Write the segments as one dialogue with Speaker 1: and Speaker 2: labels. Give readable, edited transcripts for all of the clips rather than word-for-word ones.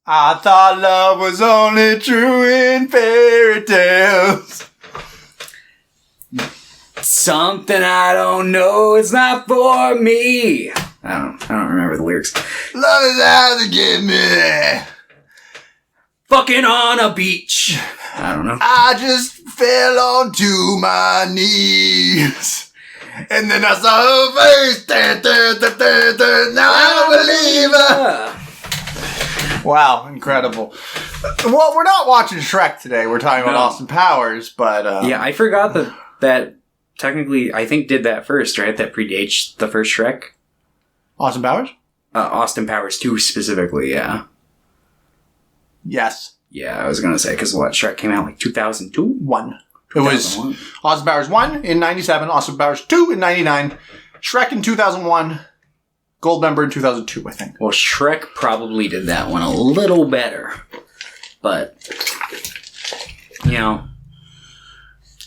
Speaker 1: I thought love was only true in fairy tales.
Speaker 2: Something I don't know, it's not for me. I don't remember the lyrics.
Speaker 1: Love is how to get me.
Speaker 2: Fucking on a beach. I don't know.
Speaker 1: I just fell onto my knees. And then I saw her face. Now I'm a believer. Wow, incredible. Well, we're not watching Shrek today. We're talking about Austin Powers, but...
Speaker 2: yeah, I forgot that technically, I think did that first, right? That predates the first Shrek.
Speaker 1: Austin Powers?
Speaker 2: Austin Powers 2 specifically, yeah.
Speaker 1: Yes.
Speaker 2: Yeah, I was going to say, because Shrek came out like 2002?
Speaker 1: 1. It was Austin Powers 1 in 97, Austin Powers 2 in 99, Shrek in 2001, Goldmember in 2002, I think.
Speaker 2: Well, Shrek probably did that one a little better. But, you know,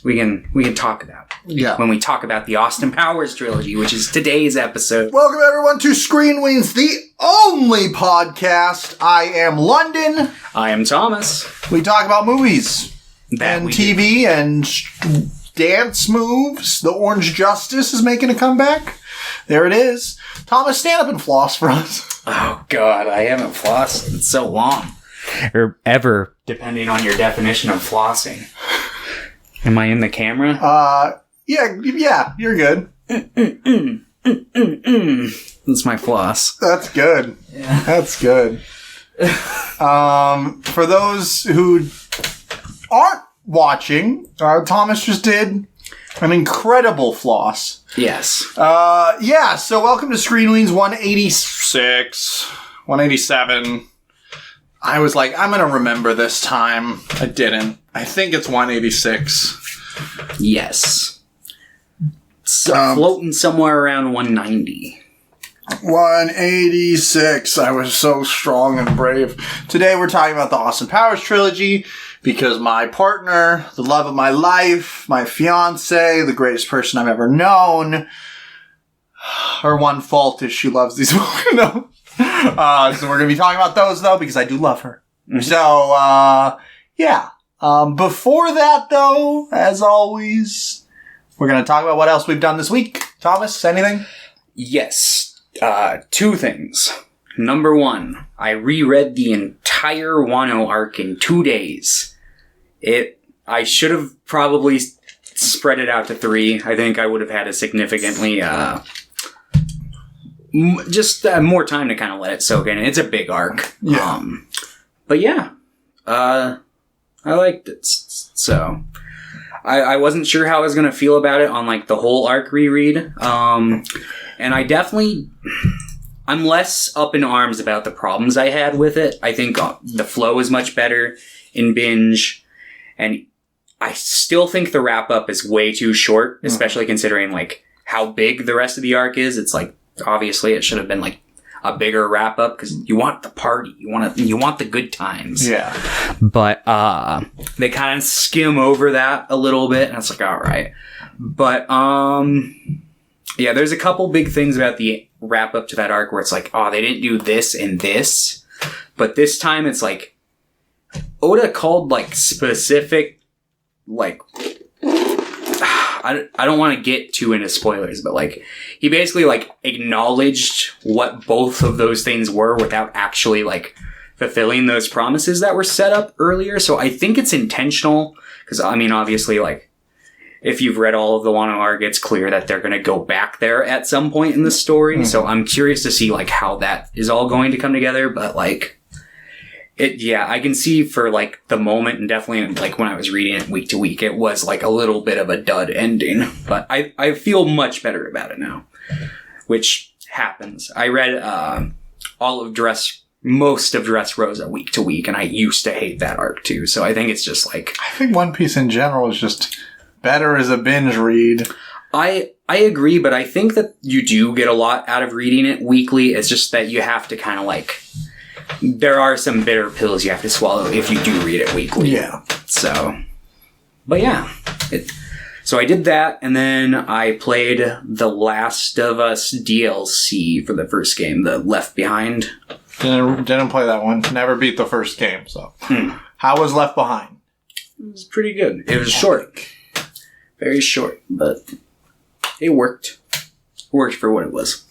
Speaker 2: we can talk about it.
Speaker 1: Yeah.
Speaker 2: When we talk about the Austin Powers trilogy, which is today's episode.
Speaker 1: Welcome, everyone, to Screen Weens, the only podcast. I am London.
Speaker 2: I am Thomas.
Speaker 1: We talk about movies and TV and dance moves. The Orange Justice is making a comeback. There it is. Thomas, stand up and floss for us.
Speaker 2: Oh, God, I haven't flossed in so long. Or ever, depending on your definition of flossing. Am I in the camera?
Speaker 1: Yeah, you're good.
Speaker 2: That's my floss.
Speaker 1: That's good. Yeah. That's good. For those who aren't watching, Thomas just did an incredible floss.
Speaker 2: Yes.
Speaker 1: So welcome to Screen Weens 186, 187. I was like, I'm going to remember this time. I didn't. I think it's 186.
Speaker 2: Yes. So floating somewhere around 190.
Speaker 1: 186. I was so strong and brave. Today we're talking about the Austin Powers trilogy because my partner, the love of my life, my fiance, the greatest person I've ever known, her one fault is she loves these movies. No. So we're going to be talking about those, though, because I do love her. Mm-hmm. So, yeah. Before that, though, as always, we're going to talk about what else we've done this week. Thomas, anything?
Speaker 2: Yes. 2 things. Number 1, I reread the entire Wano arc in 2 days. I should have probably spread it out to 3. I think I would have had a significantly, more time to kind of let it soak in. It's a big arc.
Speaker 1: Yeah.
Speaker 2: But yeah, I liked it. So I wasn't sure how I was going to feel about it on like the whole arc reread. And I'm less up in arms about the problems I had with it. I think the flow is much better in binge, and I still think the wrap up is way too short, especially considering like how big the rest of the arc is. It's like, obviously it should have been like a bigger wrap up because you want the party, you want the good times.
Speaker 1: Yeah.
Speaker 2: But they kind of skim over that a little bit, and it's like, all right. But yeah, there's a couple big things about the wrap up to that arc where it's like, oh, they didn't do this and this, but this time it's like Oda called like specific, like, I don't want to get too into spoilers, but like he basically like acknowledged what both of those things were without actually like fulfilling those promises that were set up earlier. So I think it's intentional because, I mean, obviously, like, if you've read all of the Wano arc, it's clear that they're going to go back there at some point in the story. Mm-hmm. So I'm curious to see like how that is all going to come together. But like, I can see for like the moment, and definitely like when I was reading it week to week, it was like a little bit of a dud ending. But I feel much better about it now, which happens. I read most of Dressrosa week to week, and I used to hate that arc too. So I think it's just like,
Speaker 1: I think One Piece in general is just better as a binge read.
Speaker 2: I agree, but I think that you do get a lot out of reading it weekly. It's just that you have to kind of like, there are some bitter pills you have to swallow if you do read it weekly.
Speaker 1: Yeah.
Speaker 2: So, but yeah. So I did that, and then I played The Last of Us DLC for the first game, the Left Behind
Speaker 1: Didn't play that one. Never beat the first game, so. How was Left Behind?
Speaker 2: It was pretty good. It was short. Very short, but it worked. Worked for what it was.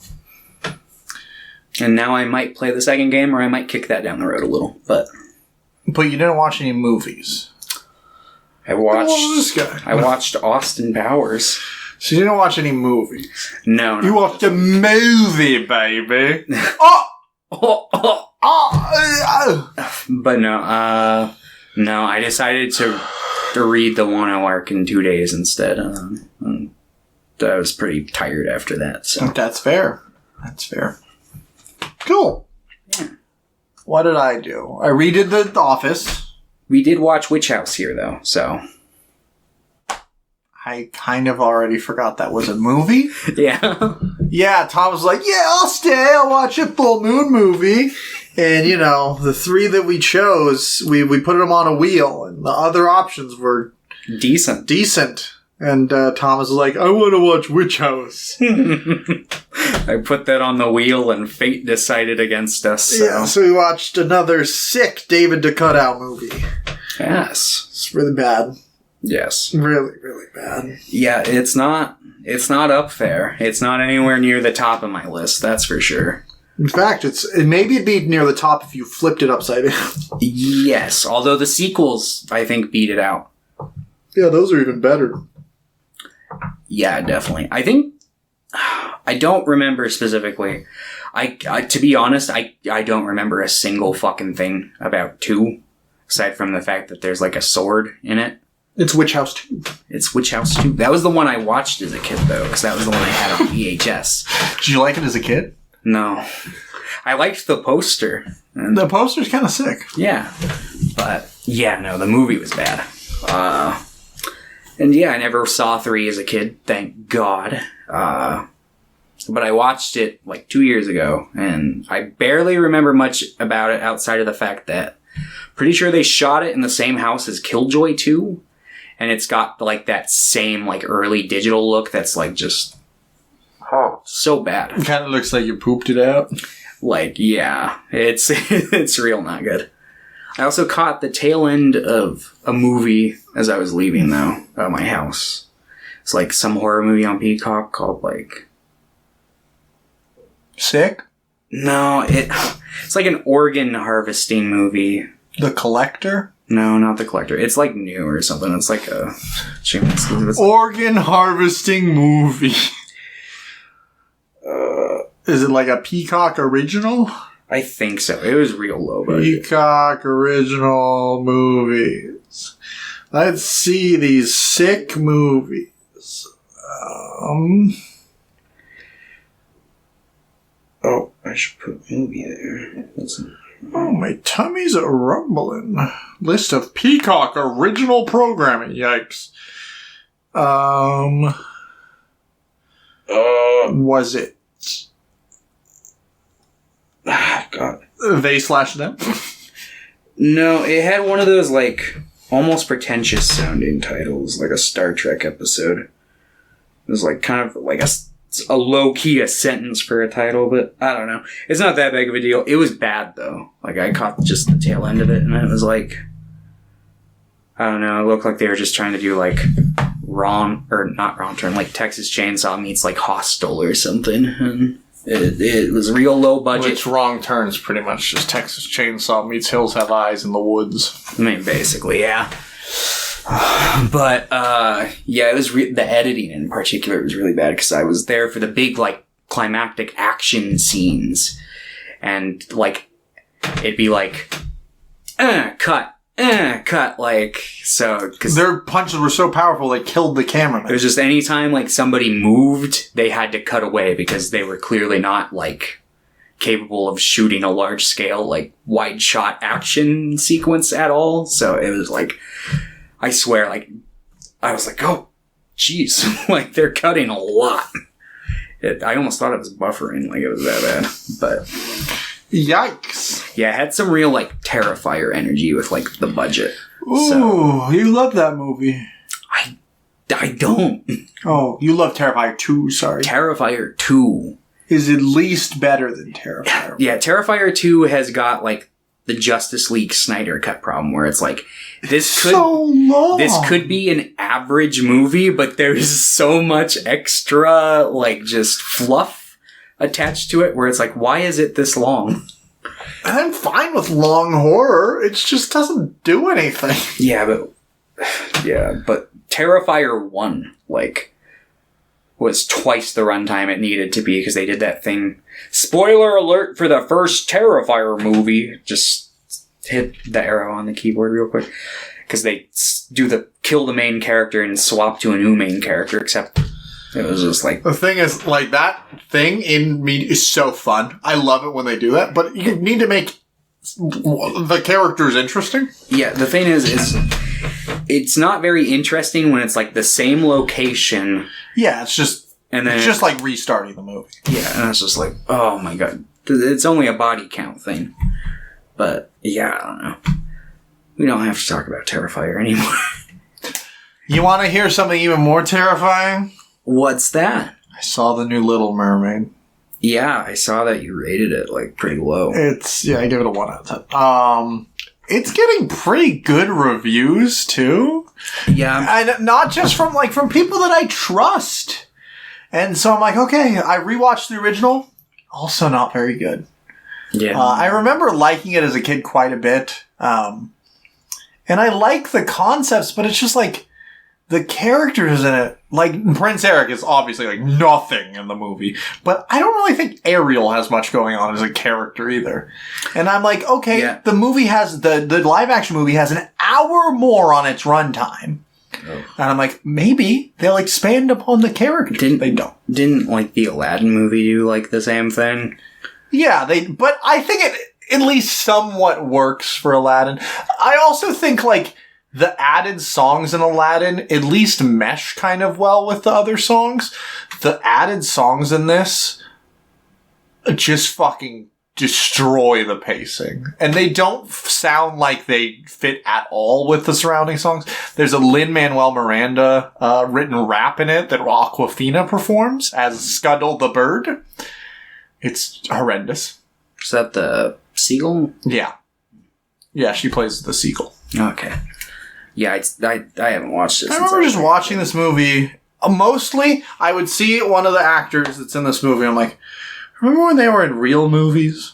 Speaker 2: And now I might play the second game, or I might kick that down the road a little, but
Speaker 1: you didn't watch any movies.
Speaker 2: I watched
Speaker 1: this guy.
Speaker 2: I watched Austin Powers.
Speaker 1: So you didn't watch any movies?
Speaker 2: No.
Speaker 1: You watched a movie, baby.
Speaker 2: But no, no, I decided to read the Wano arc in 2 days instead. I was pretty tired after that. So
Speaker 1: That's fair. That's fair. Cool.
Speaker 2: Yeah.
Speaker 1: What did I do? I redid The Office.
Speaker 2: We did watch Witch House here, though, so...
Speaker 1: I kind of already forgot that was a movie.
Speaker 2: Yeah.
Speaker 1: Yeah, Tom was like, yeah, I'll stay. I'll watch a full moon movie. And, you know, the three that we chose, we put them on a wheel. And the other options were... Decent. And Tom was like, I want to watch Witch House.
Speaker 2: I put that on the wheel and fate decided against us. So.
Speaker 1: Yeah, so we watched another sick David the Cutout movie.
Speaker 2: Yes.
Speaker 1: It's really bad.
Speaker 2: Yes.
Speaker 1: Really, really bad.
Speaker 2: Yeah, it's not up there. It's not anywhere near the top of my list, that's for sure.
Speaker 1: In fact, maybe it'd be near the top if you flipped it upside down.
Speaker 2: Yes, although the sequels, I think, beat it out.
Speaker 1: Yeah, those are even better.
Speaker 2: Yeah, definitely. I think... I don't remember specifically. I to be honest, I don't remember a single fucking thing about 2, aside from the fact that there's like a sword in it.
Speaker 1: It's Witch House 2.
Speaker 2: It's Witch House 2. That was the one I watched as a kid, though, because that was the one I had on VHS.
Speaker 1: Did you like it as a kid?
Speaker 2: No. I liked the poster.
Speaker 1: The poster's kind of sick.
Speaker 2: Yeah. But, yeah, no, the movie was bad. And yeah, I never saw 3 as a kid, thank God. But I watched it like 2 years ago, and I barely remember much about it outside of the fact that pretty sure they shot it in the same house as Killjoy 2, and it's got like that same like early digital look that's like just so bad.
Speaker 1: It kind of looks like you pooped it out.
Speaker 2: Like, yeah, it's it's real not good. I also caught the tail end of a movie as I was leaving, though, out of my house. It's like some horror movie on Peacock called, like...
Speaker 1: Sick?
Speaker 2: No, it's like an organ harvesting movie.
Speaker 1: The Collector?
Speaker 2: No, not The Collector. It's like new or something. It's like a...
Speaker 1: Organ harvesting movie. Is it like a Peacock original?
Speaker 2: I think so. It was real low budget.
Speaker 1: Peacock original movies. Let's see these sick movies.
Speaker 2: Oh, I should put movie there.
Speaker 1: Oh, my tummy's a rumbling. List of Peacock original programming. Yikes. Was it?
Speaker 2: God.
Speaker 1: They/them?
Speaker 2: No, it had one of those, like, almost pretentious sounding titles, like a Star Trek episode. It was, like, kind of, like, a low-key a sentence for a title, but I don't know. It's not that big of a deal. It was bad, though. Like, I caught just the tail end of it, and it was, like, I don't know, it looked like they were just trying to do, like, not Wrong Turn, like, Texas Chainsaw meets, like, Hostel or something, and... It was real low budget.
Speaker 1: Which Wrong Turn's pretty much just Texas Chainsaw meets Hills Have Eyes in the Woods.
Speaker 2: I mean, basically, yeah. But, yeah, it was the editing in particular was really bad because I was there for the big, like, climactic action scenes. And, like, it'd be like, cut, like, so... Cause
Speaker 1: their punches were so powerful they killed the cameraman.
Speaker 2: It was just anytime, like, somebody moved, they had to cut away because they were clearly not, like, capable of shooting a large-scale, like, wide-shot action sequence at all. So it was, like, I swear, like, I was like, oh, jeez. Like, they're cutting a lot. I almost thought it was buffering, like, it was that bad. But...
Speaker 1: Yikes.
Speaker 2: Yeah, it had some real, like, Terrifier energy with, like, the budget.
Speaker 1: Ooh,
Speaker 2: so.
Speaker 1: You love that movie.
Speaker 2: I don't.
Speaker 1: Oh, you love Terrifier 2, sorry.
Speaker 2: Terrifier 2
Speaker 1: is at least better than Terrifier 1.
Speaker 2: Yeah, Terrifier 2 has got, like, the Justice League Snyder Cut problem, where it's like, this could be an average movie, but there's so much extra, like, just fluff attached to it, where it's like, why is it this long?
Speaker 1: I'm fine with long horror. It just doesn't do anything.
Speaker 2: Yeah, but Terrifier 1, like, was twice the runtime it needed to be, because they did that thing. Spoiler alert for the first Terrifier movie. Just hit the arrow on the keyboard real quick. Because they do the kill the main character and swap to a new main character, except it was just like...
Speaker 1: The thing is, like, that thing in me is so fun. I love it when they do that, but you need to make the characters interesting.
Speaker 2: Yeah, the thing is it's not very interesting when it's like the same location.
Speaker 1: Yeah, it's just like restarting the movie.
Speaker 2: Yeah, and it's just like, oh my god. It's only a body count thing. But, yeah, I don't know. We don't have to talk about Terrifier anymore.
Speaker 1: You want to hear something even more terrifying?
Speaker 2: What's that?
Speaker 1: I saw the new Little Mermaid.
Speaker 2: Yeah, I saw that you rated it, like, pretty low.
Speaker 1: I give it a 1 out of 10. It's getting pretty good reviews, too.
Speaker 2: Yeah.
Speaker 1: And not just from people that I trust. And so I'm like, okay, I rewatched the original. Also not very good.
Speaker 2: Yeah.
Speaker 1: I remember liking it as a kid quite a bit. And I like the concepts, but it's just like the characters in it. Like, Prince Eric is obviously like nothing in the movie, but I don't really think Ariel has much going on as a character either. And I'm like, okay, yeah. The movie has, the live action movie has an hour more on its runtime. Oh. And I'm like, maybe they'll expand upon the character. They don't.
Speaker 2: Didn't, like, the Aladdin movie do, like, the same thing?
Speaker 1: Yeah, but I think it at least somewhat works for Aladdin. I also think, like, the added songs in Aladdin at least mesh kind of well with the other songs. The added songs in this just fucking destroy the pacing. And they don't sound like they fit at all with the surrounding songs. There's a Lin-Manuel Miranda written rap in it that Awkwafina performs as Scuttle the Bird. It's horrendous.
Speaker 2: Is that the seagull?
Speaker 1: Yeah. Yeah, she plays the seagull.
Speaker 2: Okay. Yeah, I haven't watched it.
Speaker 1: I remember just watching this movie. Mostly, I would see one of the actors that's in this movie. I'm like, remember when they were in real movies?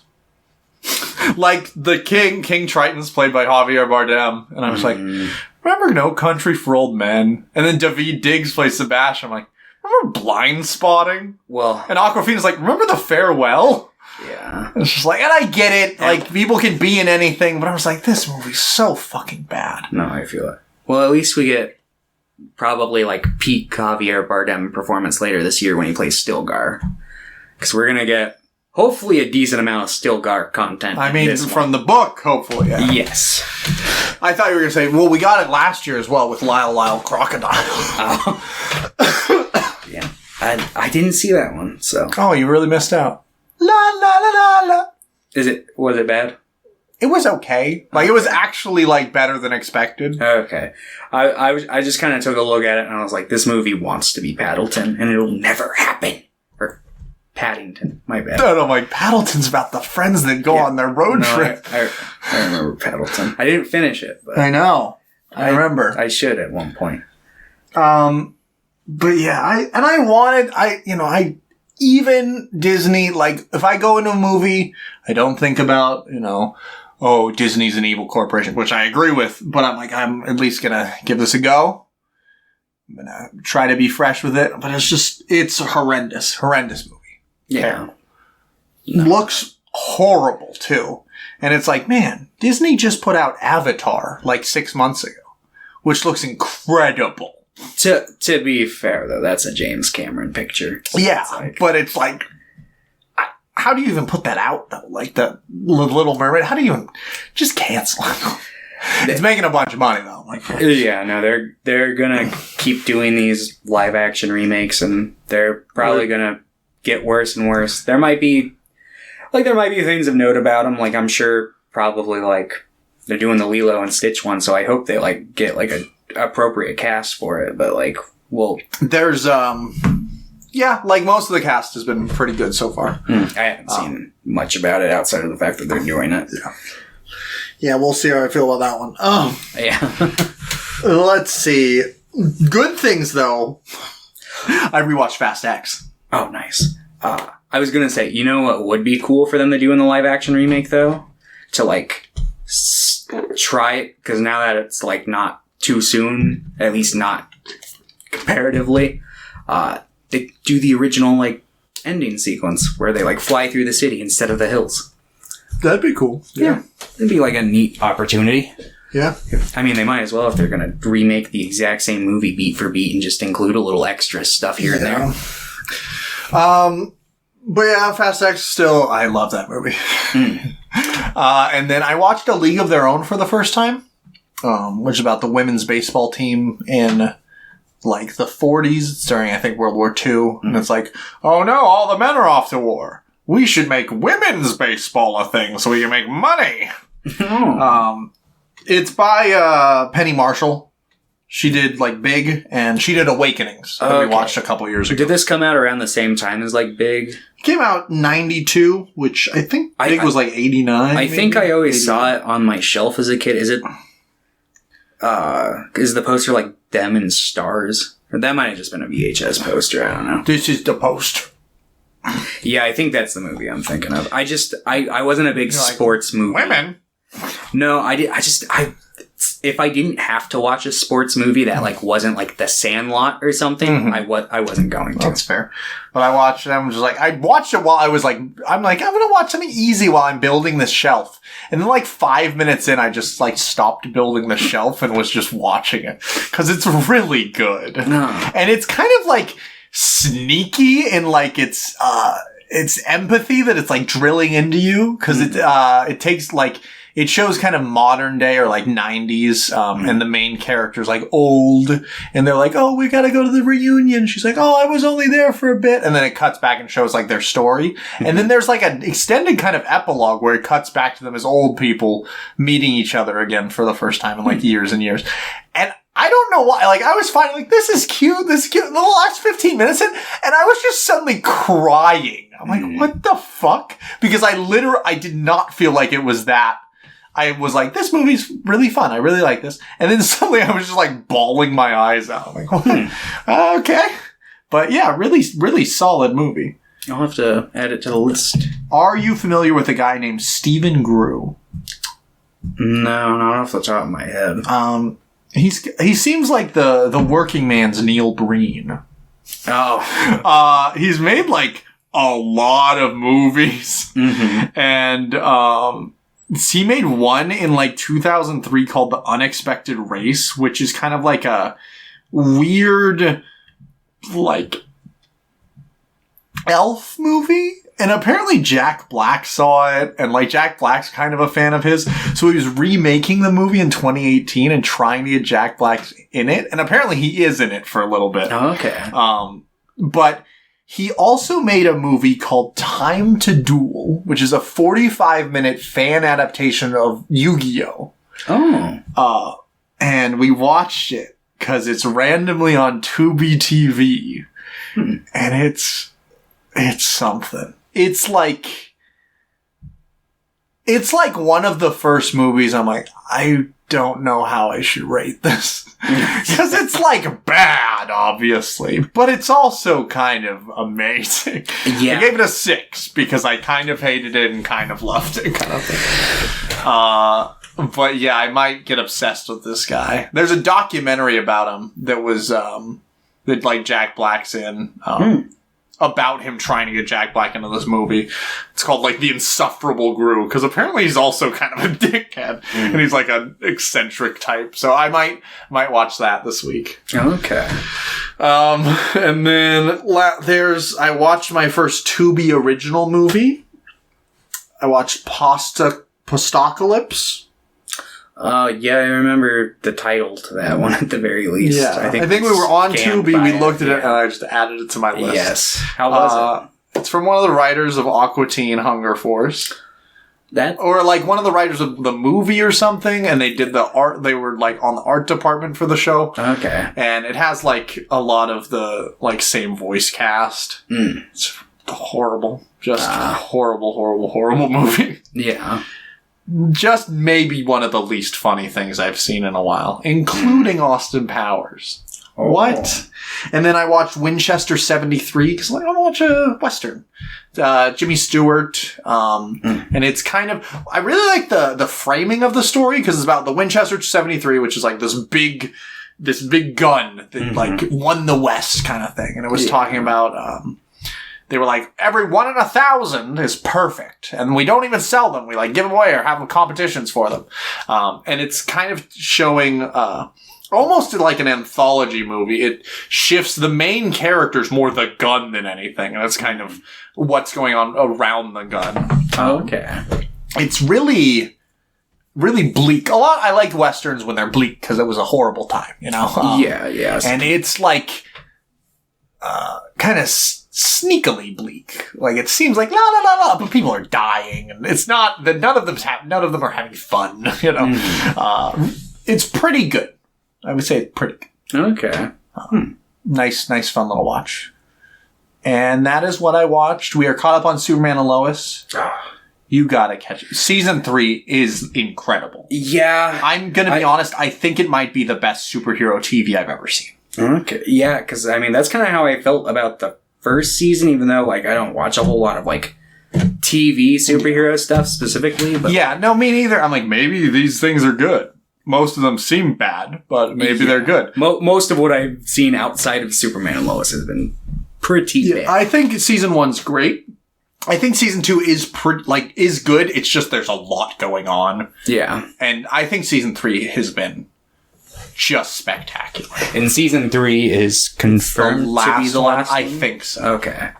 Speaker 1: Like the King Triton's played by Javier Bardem. And I was like, remember No Country for Old Men? And then Daveed Diggs plays Sebastian. I'm like, remember Blind Spotting?
Speaker 2: Well.
Speaker 1: And Awkwafina's like, remember The Farewell?
Speaker 2: Yeah.
Speaker 1: It's just like, and I get it. Like, people can be in anything, but I was like, this movie's so fucking bad.
Speaker 2: No, I feel it. Well, at least we get probably, like, peak Javier Bardem performance later this year when he plays Stilgar. Because we're going to get, hopefully, a decent amount of Stilgar content.
Speaker 1: I mean, from the book, hopefully, yeah.
Speaker 2: Yes.
Speaker 1: I thought you were going to say, well, we got it last year as well with Lyle Crocodile.
Speaker 2: Oh. Yeah. I didn't see that one, so.
Speaker 1: Oh, you really missed out. La la la la la.
Speaker 2: Was it bad?
Speaker 1: It was okay. Like, it was actually, like, better than expected.
Speaker 2: Okay. I just kind of took a look at it and I was like, this movie wants to be Paddleton and it'll never happen. Or Paddington. My bad.
Speaker 1: No, like, Paddleton's about the friends that go on their road trip.
Speaker 2: I remember Paddleton. I didn't finish it. But
Speaker 1: I know. I remember.
Speaker 2: I should at one point.
Speaker 1: But yeah, even Disney, like, if I go into a movie, I don't think about, oh, Disney's an evil corporation, which I agree with, but I'm like, I'm at least gonna give this a go. I'm gonna try to be fresh with it, but it's a horrendous movie.
Speaker 2: Yeah.
Speaker 1: No. Looks horrible, too. And it's like, man, Disney just put out Avatar, like, 6 months ago, which looks incredible.
Speaker 2: To be fair, though, that's a James Cameron picture.
Speaker 1: So yeah, but it's like, how do you even put that out, though? Like, the Little Mermaid, how do you even just cancel it? It's making a bunch of money, though. Like,
Speaker 2: yeah, no, they're gonna keep doing these live-action remakes, and they're probably gonna get worse and worse. There might be things of note about them. Like, I'm sure probably, like, they're doing the Lilo and Stitch one, so I hope they, like, get, like, a appropriate cast for it, but, like, well...
Speaker 1: There's, Yeah, like most of the cast has been pretty good so far.
Speaker 2: I haven't seen much about it outside of the fact that they're doing it.
Speaker 1: Yeah, we'll see how I feel about that one. Oh.
Speaker 2: Yeah.
Speaker 1: Let's see. Good things, though. I rewatched Fast X.
Speaker 2: Oh, nice. I was going to say, you know what would be cool for them to do in the live action remake, though? To, like, try it, because now that it's, like, not too soon, at least not comparatively, they do the original, like, ending sequence where they, like, fly through the city instead of the hills.
Speaker 1: That'd be cool.
Speaker 2: Yeah. It'd be, like, a neat opportunity.
Speaker 1: Yeah.
Speaker 2: I mean, they might as well if they're going to remake the exact same movie beat for beat and just include a little extra stuff here and there.
Speaker 1: But yeah, Fast X still, I love that movie. And then I watched A League of Their Own for the first time, which is about the women's baseball team in like the 40s during, I think, World War II. And it's like, oh no, all the men are off to war. We should make women's baseball a thing so we can make money. It's by Penny Marshall. She did, like, Big, and she did Awakenings that we watched a couple years ago.
Speaker 2: Did this come out around the same time as, like, Big?
Speaker 1: It came out 92, which I think Big was, like, 89.
Speaker 2: I think I always saw it on my shelf as a kid. Is it... is the poster, like, them and stars? Or that might have just been a VHS poster, I don't know.
Speaker 1: This is the poster.
Speaker 2: Yeah, I think that's the movie I'm thinking of. I wasn't a big sports movie.
Speaker 1: Women?
Speaker 2: No, if I didn't have to watch a sports movie that, like, wasn't, like, The Sandlot or something, I wasn't going to.
Speaker 1: That's fair. But I watched it, I was just like, I watched it while I was like, I'm going to watch something easy while I'm building this shelf. And then, like, 5 minutes in, I just, like, stopped building the shelf and was just watching it. Because it's really good.
Speaker 2: No.
Speaker 1: And it's kind of, like, sneaky in, like, its empathy that it's, like, drilling into you. Because it takes, like... It shows kind of modern day or like 90s, and the main character's like old, and they're like, oh, we gotta go to the reunion. She's like, oh, I was only there for a bit. And then it cuts back and shows like their story. And then there's like an extended kind of epilogue where it cuts back to them as old people meeting each other again for the first time in like years and years. And I don't know why, like, I was finding, like, this is cute. The last 15 minutes in, and I was just suddenly crying. I'm like, what the fuck? Because I did not feel like it was that. I was like, this movie's really fun. I really like this. And then suddenly I was just like bawling my eyes out. I'm like, what? Okay. But yeah, really, really solid movie.
Speaker 2: I'll have to add it to the list.
Speaker 1: Are you familiar with a guy named Stephen Grew?
Speaker 2: No, not off the top of my head.
Speaker 1: He seems like the working man's Neil Breen.
Speaker 2: Oh.
Speaker 1: He's made like a lot of movies. And, he made one in like 2003 called The Unexpected Race, which is kind of like a weird, like, elf movie. And apparently Jack Black saw it, and like Jack Black's kind of a fan of his. So he was remaking the movie in 2018 and trying to get Jack Black in it. And apparently he is in it for a little bit.
Speaker 2: Oh, okay.
Speaker 1: But he also made a movie called Time to Duel, which is a 45-minute fan adaptation of Yu-Gi-Oh!
Speaker 2: Oh.
Speaker 1: And we watched it because it's randomly on Tubi TV. And it's something. It's like one of the first movies I'm like, I don't know how I should rate this. Because it's like bad, obviously. But it's also kind of amazing.
Speaker 2: Yeah.
Speaker 1: I gave it a 6 because I kind of hated it and kind of loved it, kind of thing. But yeah, I might get obsessed with this guy. There's a documentary about him that was, that like Jack Black's in. About him trying to get Jack Black into this movie. It's called, like, The Insufferable Gru, because apparently he's also kind of a dickhead, and he's, like, an eccentric type. So I might watch that this week.
Speaker 2: Okay.
Speaker 1: And then I watched my first Tubi original movie. I watched Postacalypse.
Speaker 2: Yeah, I remember the title to that one at the very least.
Speaker 1: Yeah, I think we were on Tubi, we looked at it, and I just added it to my list.
Speaker 2: Yes. How was it?
Speaker 1: It's from one of the writers of Aqua Teen Hunger Force. Or like one of the writers of the movie or something, and they did the art. They were like on the art department for the show.
Speaker 2: Okay.
Speaker 1: And it has like a lot of the like same voice cast. It's horrible. Just horrible movie.
Speaker 2: Yeah.
Speaker 1: Just maybe one of the least funny things I've seen in a while, including Austin Powers.
Speaker 2: Oh.
Speaker 1: What? And then I watched Winchester 73 because I want to watch a Western. Jimmy Stewart. And it's kind of, I really like the framing of the story because it's about the Winchester 73, which is like this big gun that like won the West kind of thing. And it was talking about, they were like, every 1 in 1,000 is perfect. And we don't even sell them. We like give them away or have competitions for them. And it's kind of showing, almost like an anthology movie. It shifts the main characters more the gun than anything. And that's kind of what's going on around the gun.
Speaker 2: Okay.
Speaker 1: It's really, really bleak. I like Westerns when they're bleak because it was a horrible time, you know?
Speaker 2: Yeah.
Speaker 1: And it's like, kind of sneakily bleak. Like it seems like la la la la, but people are dying, and it's not that none of them are having fun. You know, it's pretty good. I would say it's pretty good.
Speaker 2: Okay.
Speaker 1: Nice, fun little watch. And that is what I watched. We are caught up on Superman and Lois. You gotta catch it. Season 3 is incredible.
Speaker 2: Yeah.
Speaker 1: I'm gonna be honest. I think it might be the best superhero TV I've ever seen.
Speaker 2: Okay. Yeah, because I mean that's kind of how I felt about the first season, even though like I don't watch a whole lot of like TV superhero stuff specifically. But
Speaker 1: yeah, no, me neither. I'm like, maybe these things are good. Most of them seem bad, but maybe they're good.
Speaker 2: Most of what I've seen outside of Superman and Lois has been pretty bad.
Speaker 1: I think season 1's great. I think season 2 is good. It's just there's a lot going on.
Speaker 2: Yeah.
Speaker 1: And I think season 3 has been just spectacular.
Speaker 2: And season 3 is confirmed to be the last one?
Speaker 1: I think so.
Speaker 2: Okay.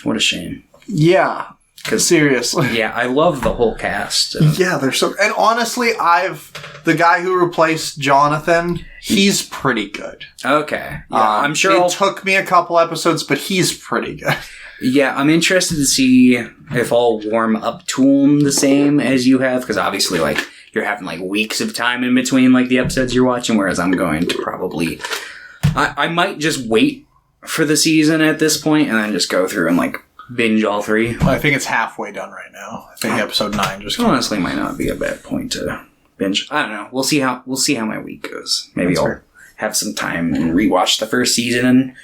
Speaker 2: What a shame.
Speaker 1: Yeah. Because seriously.
Speaker 2: Yeah, I love the whole cast.
Speaker 1: Yeah, they're so... And honestly, the guy who replaced Jonathan, he's pretty good.
Speaker 2: Okay. Yeah, I'm sure
Speaker 1: it took me a couple episodes, but he's pretty good.
Speaker 2: Yeah, I'm interested to see if I'll warm up to him the same as you have, because obviously, like, you're having, like, weeks of time in between, like, the episodes you're watching, whereas I'm going to probably... I might just wait for the season at this point, and then just go through and, like, binge all 3.
Speaker 1: I think it's halfway done right now. I think episode 9 just came
Speaker 2: honestly might not be a bad point to binge. I don't know. We'll see how my week goes. Maybe I'll have some time and rewatch the first season and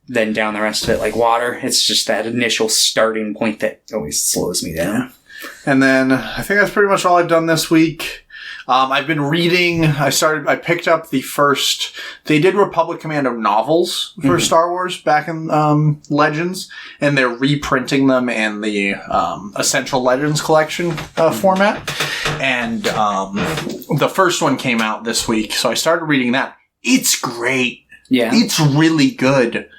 Speaker 2: then down the rest of it like water. It's just that initial starting point that always slows me down.
Speaker 1: And then I think that's pretty much all I've done this week. I've been reading. I picked up they did Republic Commando novels for Star Wars back in Legends, and they're reprinting them in the Essential Legends collection format. And the first one came out this week, so I started reading that. It's great. Yeah. It's really good.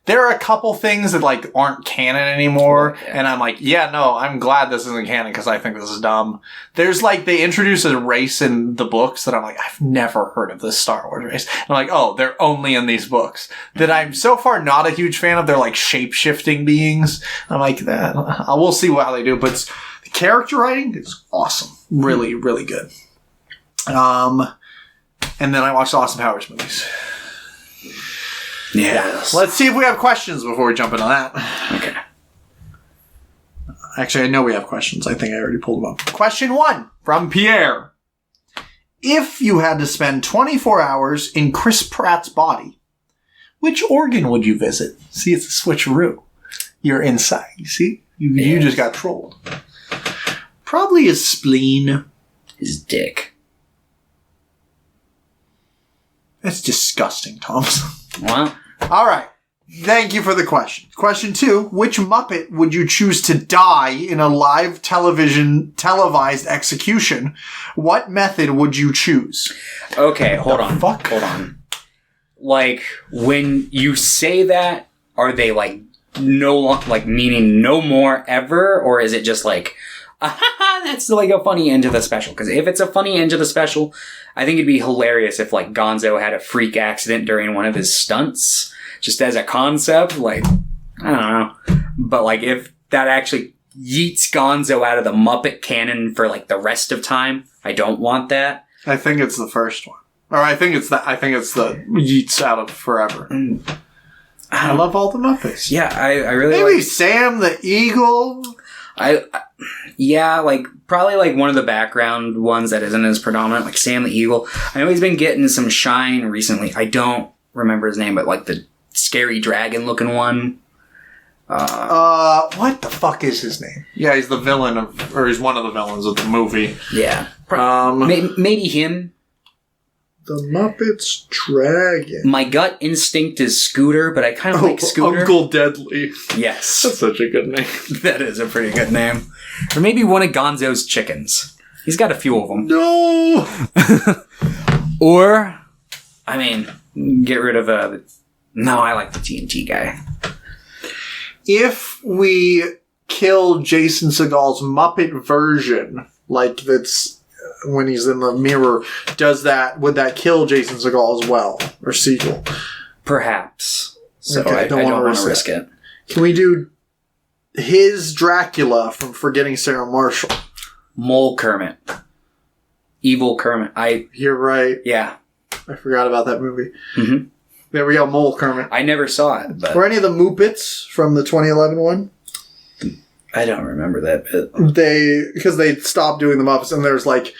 Speaker 1: There are a couple things that like aren't canon anymore, and I'm like, yeah, no, I'm glad this isn't canon because I think this is dumb. There's like, they introduce a race in the books that I'm like, I've never heard of this Star Wars race. And I'm like, oh, they're only in these books. That I'm so far not a huge fan of. They're like shape-shifting beings. I'm like, we'll see how they do, but the character writing is awesome. Really, really good. And then I watched the Austin Powers movies. Yes. Let's see if we have questions before we jump into that.
Speaker 2: Okay.
Speaker 1: Actually, I know we have questions. I think I already pulled them up. Question 1 from Pierre. If you had to spend 24 hours in Chris Pratt's body, which organ would you visit? See, it's a switcheroo. You're inside. You see? You just got trolled. Probably his spleen.
Speaker 2: His dick.
Speaker 1: That's disgusting, Thomas.
Speaker 2: Well.
Speaker 1: All right. Thank you for the question. Question 2. Which Muppet would you choose to die in a live televised execution? What method would you choose?
Speaker 2: Okay, hold on. Like, when you say that, are they like meaning no more ever? Or is it just like, that's like a funny end to the special? Because if it's a funny end to the special, I think it'd be hilarious if like Gonzo had a freak accident during one of his stunts, just as a concept. Like, I don't know, but like if that actually yeets Gonzo out of the Muppet canon for like the rest of time. I don't want that.
Speaker 1: I think it's the first one. Or I think it's the yeets out of forever. I love all the Muppets.
Speaker 2: Yeah, I really
Speaker 1: maybe
Speaker 2: like...
Speaker 1: Sam the Eagle.
Speaker 2: Yeah, like probably like one of the background ones that isn't as predominant, like Sam the Eagle. I know he's been getting some shine recently. I don't remember his name, but like the scary dragon looking one.
Speaker 1: What the fuck is his name? Yeah, he's the villain or he's one of the villains of the movie.
Speaker 2: Yeah. Maybe him.
Speaker 1: The Muppets Dragon.
Speaker 2: My gut instinct is Scooter, but I kind of like Scooter.
Speaker 1: Uncle Deadly.
Speaker 2: Yes.
Speaker 1: That's such a good name.
Speaker 2: That is a pretty good name. Or maybe one of Gonzo's chickens. He's got a few of them.
Speaker 1: No!
Speaker 2: Or, I mean, get rid of no, I like the TNT guy.
Speaker 1: If we kill Jason Segal's Muppet version, like that's when he's in the mirror, would that kill Jason Segal as well? Or Segal?
Speaker 2: Perhaps. So
Speaker 1: okay,
Speaker 2: I don't want to risk it.
Speaker 1: Can we do his Dracula from Forgetting Sarah Marshall?
Speaker 2: Mole Kermit. Evil Kermit.
Speaker 1: You're right.
Speaker 2: Yeah.
Speaker 1: I forgot about that movie.
Speaker 2: Mm-hmm.
Speaker 1: There we go, Mole Kermit.
Speaker 2: I never saw it. But
Speaker 1: Were any of the Muppets from the 2011 one?
Speaker 2: I don't remember that bit.
Speaker 1: Because they stopped doing the Muppets, and there's like,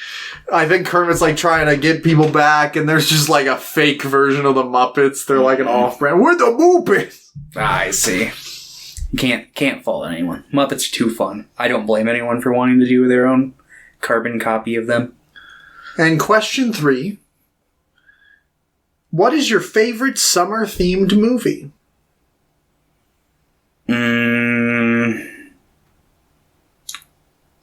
Speaker 1: I think Kermit's like trying to get people back, and there's just like a fake version of the Muppets. They're like an off-brand. We're the Muppets!
Speaker 2: I see. Can't fault anyone. Muppets are too fun. I don't blame anyone for wanting to do their own carbon copy of them.
Speaker 1: And question 3. What is your favorite summer-themed movie?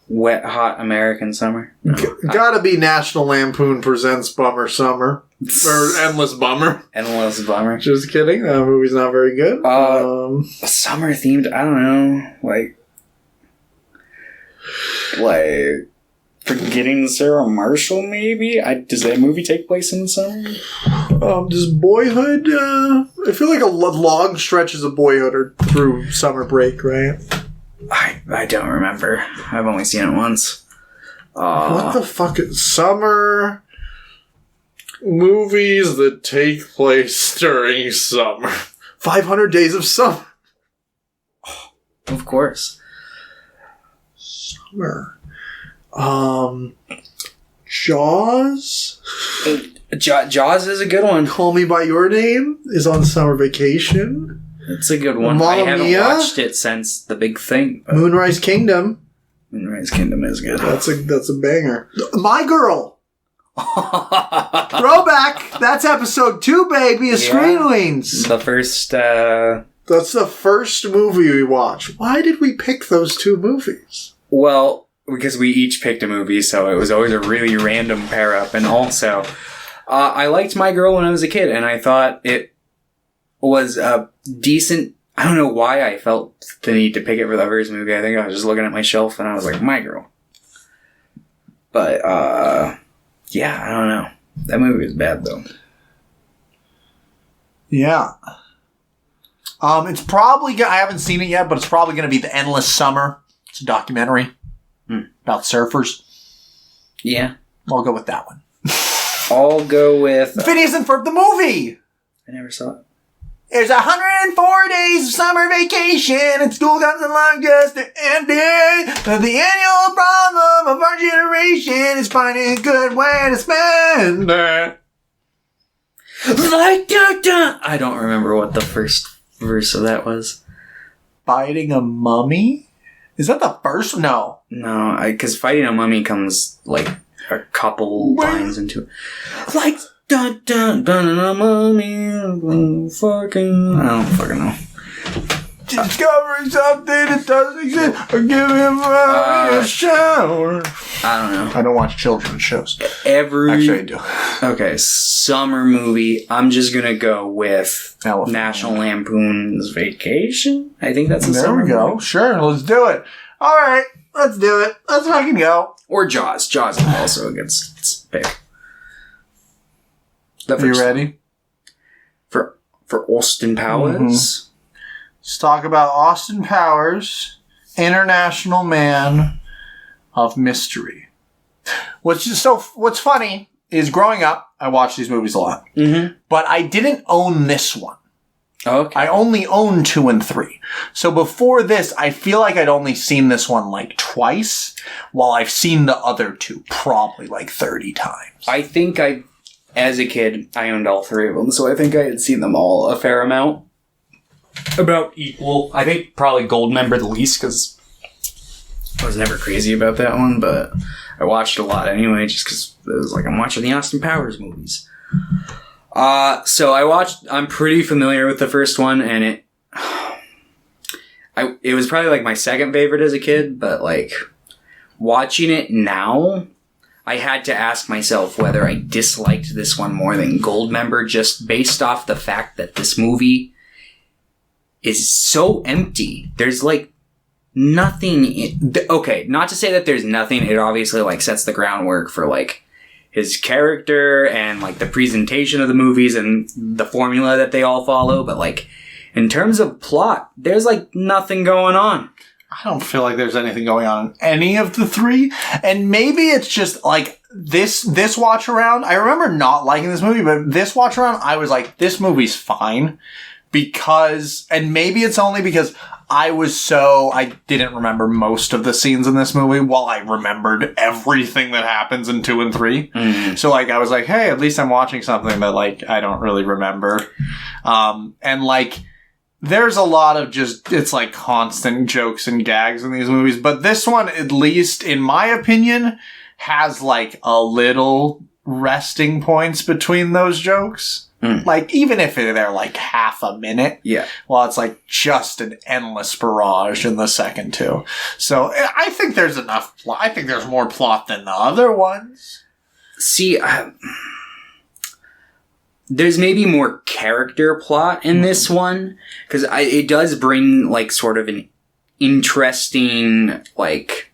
Speaker 2: Wet, Hot American Summer. No,
Speaker 1: gotta be National Lampoon Presents Bummer Summer. Or Endless Bummer.
Speaker 2: Endless Bummer.
Speaker 1: Just kidding. That movie's not very good.
Speaker 2: Summer themed, I don't know. Like Forgetting Sarah Marshall, maybe? Does that movie take place in the summer?
Speaker 1: Does Boyhood, I feel like a long stretches of Boyhood are through summer break, right?
Speaker 2: I don't remember. I've only seen it once.
Speaker 1: What the fuck is summer movies that take place during summer? 500 Days of Summer.
Speaker 2: Of course.
Speaker 1: Summer. Jaws?
Speaker 2: Jaws is a good one.
Speaker 1: Call Me By Your Name is on summer vacation.
Speaker 2: It's a good one.
Speaker 1: Mamma
Speaker 2: I haven't
Speaker 1: Mia?
Speaker 2: watched it since The Big Thing.
Speaker 1: Moonrise Kingdom.
Speaker 2: Moonrise Kingdom is good.
Speaker 1: That's a banger. My Girl. Throwback. That's episode 2, baby. Of Screen Weens.
Speaker 2: The first.
Speaker 1: That's the first movie we watched. Why did we pick those 2 movies?
Speaker 2: Well, because we each picked a movie, so it was always a really random pair up. And also, I liked My Girl when I was a kid, and I thought it was a decent. I don't know why I felt the need to pick it for the first movie. I think I was just looking at my shelf and I was like, My Girl. But, yeah, I don't know. That movie was bad, though.
Speaker 1: Yeah. It's probably, I haven't seen it yet, but it's probably going to be The Endless Summer. It's a documentary about surfers.
Speaker 2: Yeah.
Speaker 1: I'll go with that one.
Speaker 2: I'll go with...
Speaker 1: Phineas and Ferb the movie!
Speaker 2: I never saw it.
Speaker 1: There's 104 days of summer vacation, and school comes along just to end it. But the annual problem of our generation is finding a good way to spend it.
Speaker 2: I don't remember what the first verse of that was.
Speaker 1: Fighting a mummy? Is that the first? No.
Speaker 2: No, because fighting a mummy comes like a couple lines into it. Like, dun dun dun a mummy, fucking. I don't fucking know.
Speaker 1: Discovering something that doesn't exist, or give him a shower.
Speaker 2: I don't know.
Speaker 1: I don't watch children's shows.
Speaker 2: Actually,
Speaker 1: I do.
Speaker 2: Okay, summer movie. I'm just gonna go with National Lampoon's Vacation. I think that's a summer movie. There we go.
Speaker 1: Sure, let's do it. All right, let's do it. Let's fucking go.
Speaker 2: Or Jaws. Jaws is also a good pick.
Speaker 1: Are you ready?
Speaker 2: For Austin Powers?
Speaker 1: Mm-hmm. Let's talk about Austin Powers international man of mystery. What's funny is growing up, I watched these movies a lot.
Speaker 2: Mm-hmm.
Speaker 1: But I didn't own this one.
Speaker 2: Okay.
Speaker 1: I only owned 2 and 3. So before this, I feel like I'd only seen this one like twice, while I've seen the other 2 probably like 30 times.
Speaker 2: I think as a kid, I owned all 3 of them, so I think I had seen them all a fair amount. About equal. I think probably Goldmember the least, because I was never crazy about that one, but I watched a lot anyway, just because it was like I'm watching the Austin Powers movies. So I'm pretty familiar with the first one, and it was probably like my second favorite as a kid, but like watching it now, I had to ask myself whether I disliked this one more than Goldmember, just based off the fact that this movie is so empty. There's like nothing. Okay, not to say that there's nothing. It obviously like sets the groundwork for like his character and like the presentation of the movies and the formula that they all follow. But like in terms of plot, there's like nothing going on.
Speaker 1: I don't feel like there's anything going on in any of the 3. And maybe it's just like this watch around. I remember not liking this movie, but this watch around, I was like, this movie's fine. And maybe it's only because I didn't remember most of the scenes in this movie, while I remembered everything that happens in 2 and 3.
Speaker 2: Mm.
Speaker 1: So like, I was like, hey, at least I'm watching something that like, I don't really remember. And like, there's a lot of it's like constant jokes and gags in these movies, but this one, at least in my opinion, has like a little resting points between those jokes. Like, even if they're like half a minute.
Speaker 2: Yeah.
Speaker 1: Well, it's like just an endless barrage in the second 2. So I think there's enough plot. I think there's more plot than the other ones.
Speaker 2: See, there's maybe more character plot in this one, because it does bring like sort of an interesting like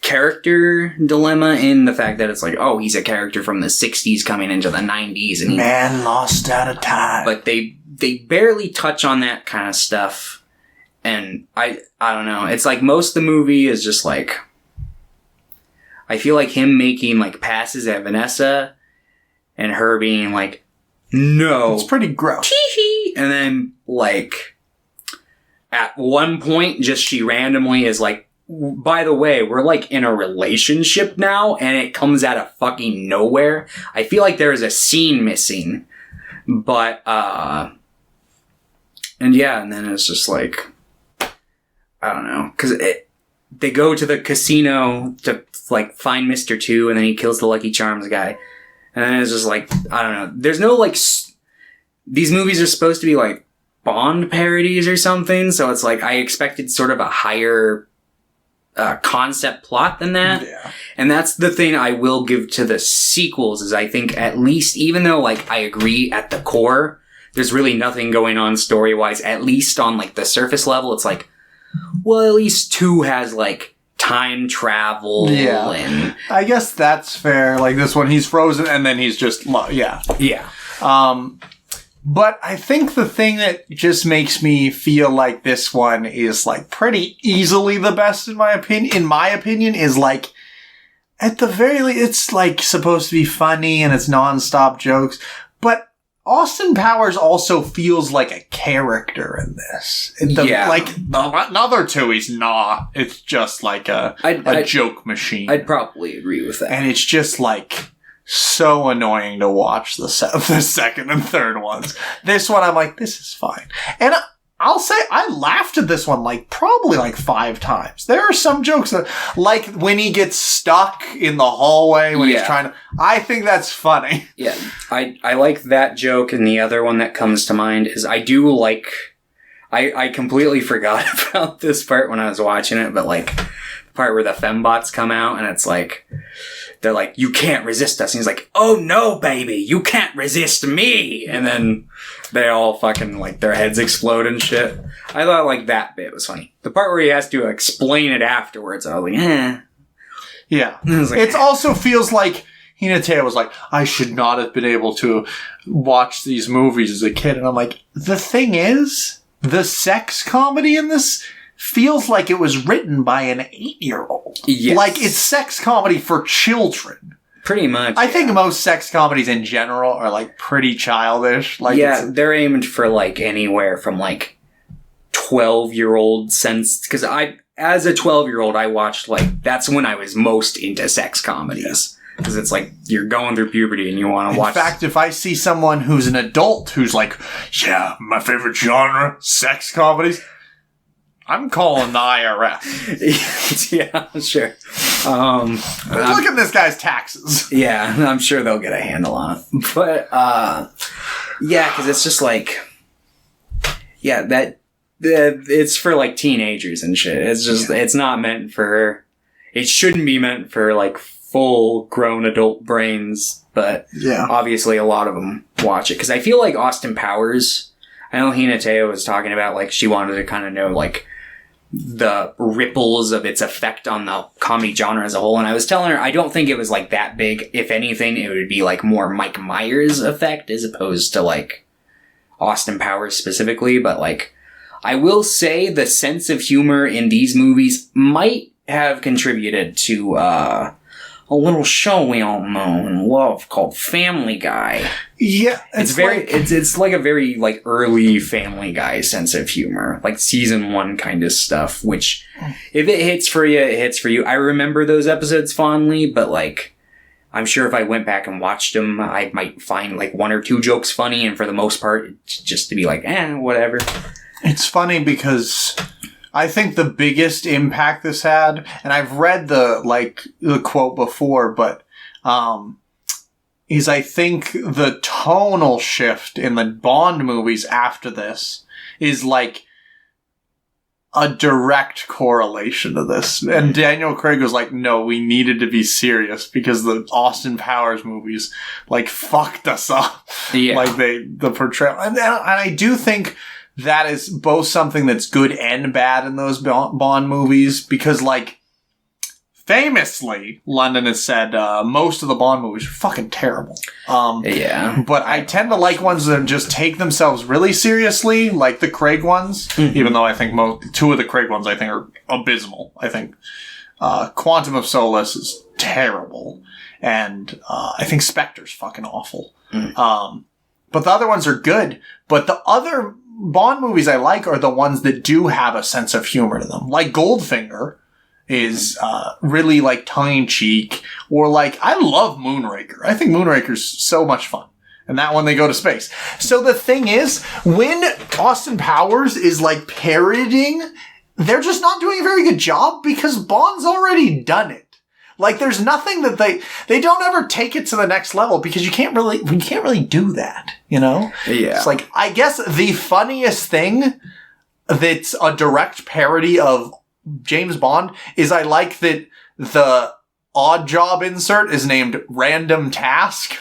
Speaker 2: character dilemma in the fact that it's like, oh, he's a character from the 60s coming into the 90s, and
Speaker 1: man lost out of time.
Speaker 2: But they barely touch on that kind of stuff, and I don't know. It's like most of the movie is just like, I feel like him making like passes at Vanessa, and her being like, no,
Speaker 1: it's pretty gross.
Speaker 2: Tee-hee. And then like at one point, just she randomly is like, by the way, we're like in a relationship now, and it comes out of fucking nowhere. I feel like there is a scene missing, but and then it's just like, I don't know, because they go to the casino to like find Mr. 2, and then he kills the Lucky Charms guy, and then it's just like, I don't know. There's no like these movies are supposed to be like Bond parodies or something, so it's like I expected sort of a higher concept plot than that.
Speaker 1: Yeah.
Speaker 2: And that's the thing I will give to the sequels, is I think at least, even though like I agree at the core, there's really nothing going on story-wise, at least on like the surface level, it's like, well, at least 2 has like time travel.
Speaker 1: Yeah.
Speaker 2: And
Speaker 1: I guess that's fair. Like this one, he's frozen and then he's just, yeah.
Speaker 2: Yeah.
Speaker 1: But I think the thing that just makes me feel like this one is like pretty easily the best in my opinion, is like, at the very least, it's like supposed to be funny and it's nonstop jokes, but Austin Powers also feels like a character in this. Like another 2, he's not. It's just like a joke machine.
Speaker 2: I'd probably agree with that.
Speaker 1: And it's just like so annoying to watch the second and third ones. This one, I'm like, this is fine. And I'll say I laughed at this one like probably like 5 times. There are some jokes that, like when he gets stuck in the hallway when he's trying to, I think that's funny.
Speaker 2: Yeah. I like that joke, and the other one that comes to mind is I do like, I completely forgot about this part when I was watching it, but like the part where the fembots come out and it's like, they're like, you can't resist us. And he's like, oh no, baby, you can't resist me. And then they all fucking, like, their heads explode and shit. I thought, like, that bit was funny. The part where he has to explain it afterwards, I was like, eh.
Speaker 1: Yeah.
Speaker 2: Like,
Speaker 1: it also feels like Hinata was like, I should not have been able to watch these movies as a kid. And I'm like, the thing is, the sex comedy in this feels like it was written by an 8-year-old.
Speaker 2: Yes.
Speaker 1: Like, it's sex comedy for children.
Speaker 2: Pretty much.
Speaker 1: I think most sex comedies in general are, like, pretty childish. Like,
Speaker 2: yeah, they're aimed for, like, anywhere from, like, 12-year-old sense. Because as a 12-year-old, I watched, like, that's when I was most into sex comedies. Because it's like, you're going through puberty and you want to watch...
Speaker 1: In fact, if I see someone who's an adult who's like, yeah, my favorite genre, sex comedies, I'm calling the IRS.
Speaker 2: Yeah, sure.
Speaker 1: Look at this guy's taxes.
Speaker 2: Yeah, I'm sure they'll get a handle on it. But, yeah, because it's just like... Yeah, it's for, like, teenagers and shit. It's just, it's not meant for... It shouldn't be meant for, like, full-grown adult brains, but obviously a lot of them watch it. Because I feel like Austin Powers... I know Hinateo was talking about, like, she wanted to kind of know, like, the ripples of its effect on the comedy genre as a whole. And I was telling her, I don't think it was, like, that big. If anything, it would be, like, more Mike Myers effect as opposed to, like, Austin Powers specifically. But, like, I will say the sense of humor in these movies might have contributed to, a little show we all know and love called Family Guy.
Speaker 1: Yeah,
Speaker 2: it's like a very like early Family Guy sense of humor, like season 1 kind of stuff. Which, if it hits for you, it hits for you. I remember those episodes fondly, but like, I'm sure if I went back and watched them, I might find like 1 or 2 jokes funny, and for the most part, it's just to be like, whatever.
Speaker 1: It's funny because I think the biggest impact this had, and I've read the quote before, but, is I think the tonal shift in the Bond movies after this is like a direct correlation to this. And Daniel Craig was like, no, we needed to be serious because the Austin Powers movies, like, fucked us up.
Speaker 2: Yeah.
Speaker 1: Like, the portrayal. And I do think that is both something that's good and bad in those Bond movies because, like, famously, London has said most of the Bond movies are fucking terrible. But I tend to like ones that just take themselves really seriously, like the Craig ones, even though I think 2 of the Craig ones I think are abysmal. I think Quantum of Solace is terrible, and I think Spectre's fucking awful. But the other ones are good, but the other Bond movies I like are the ones that do have a sense of humor to them. Like Goldfinger is really like tongue-in-cheek. Or like, I love Moonraker. I think Moonraker's so much fun. And that one they go to space. So the thing is, when Austin Powers is like parodying, they're just not doing a very good job because Bond's already done it. Like, there's nothing that they don't ever take it to the next level because we can't really do that, you know?
Speaker 2: Yeah.
Speaker 1: It's like, I guess the funniest thing that's a direct parody of James Bond is I like that the Odd Job insert is named Random Task.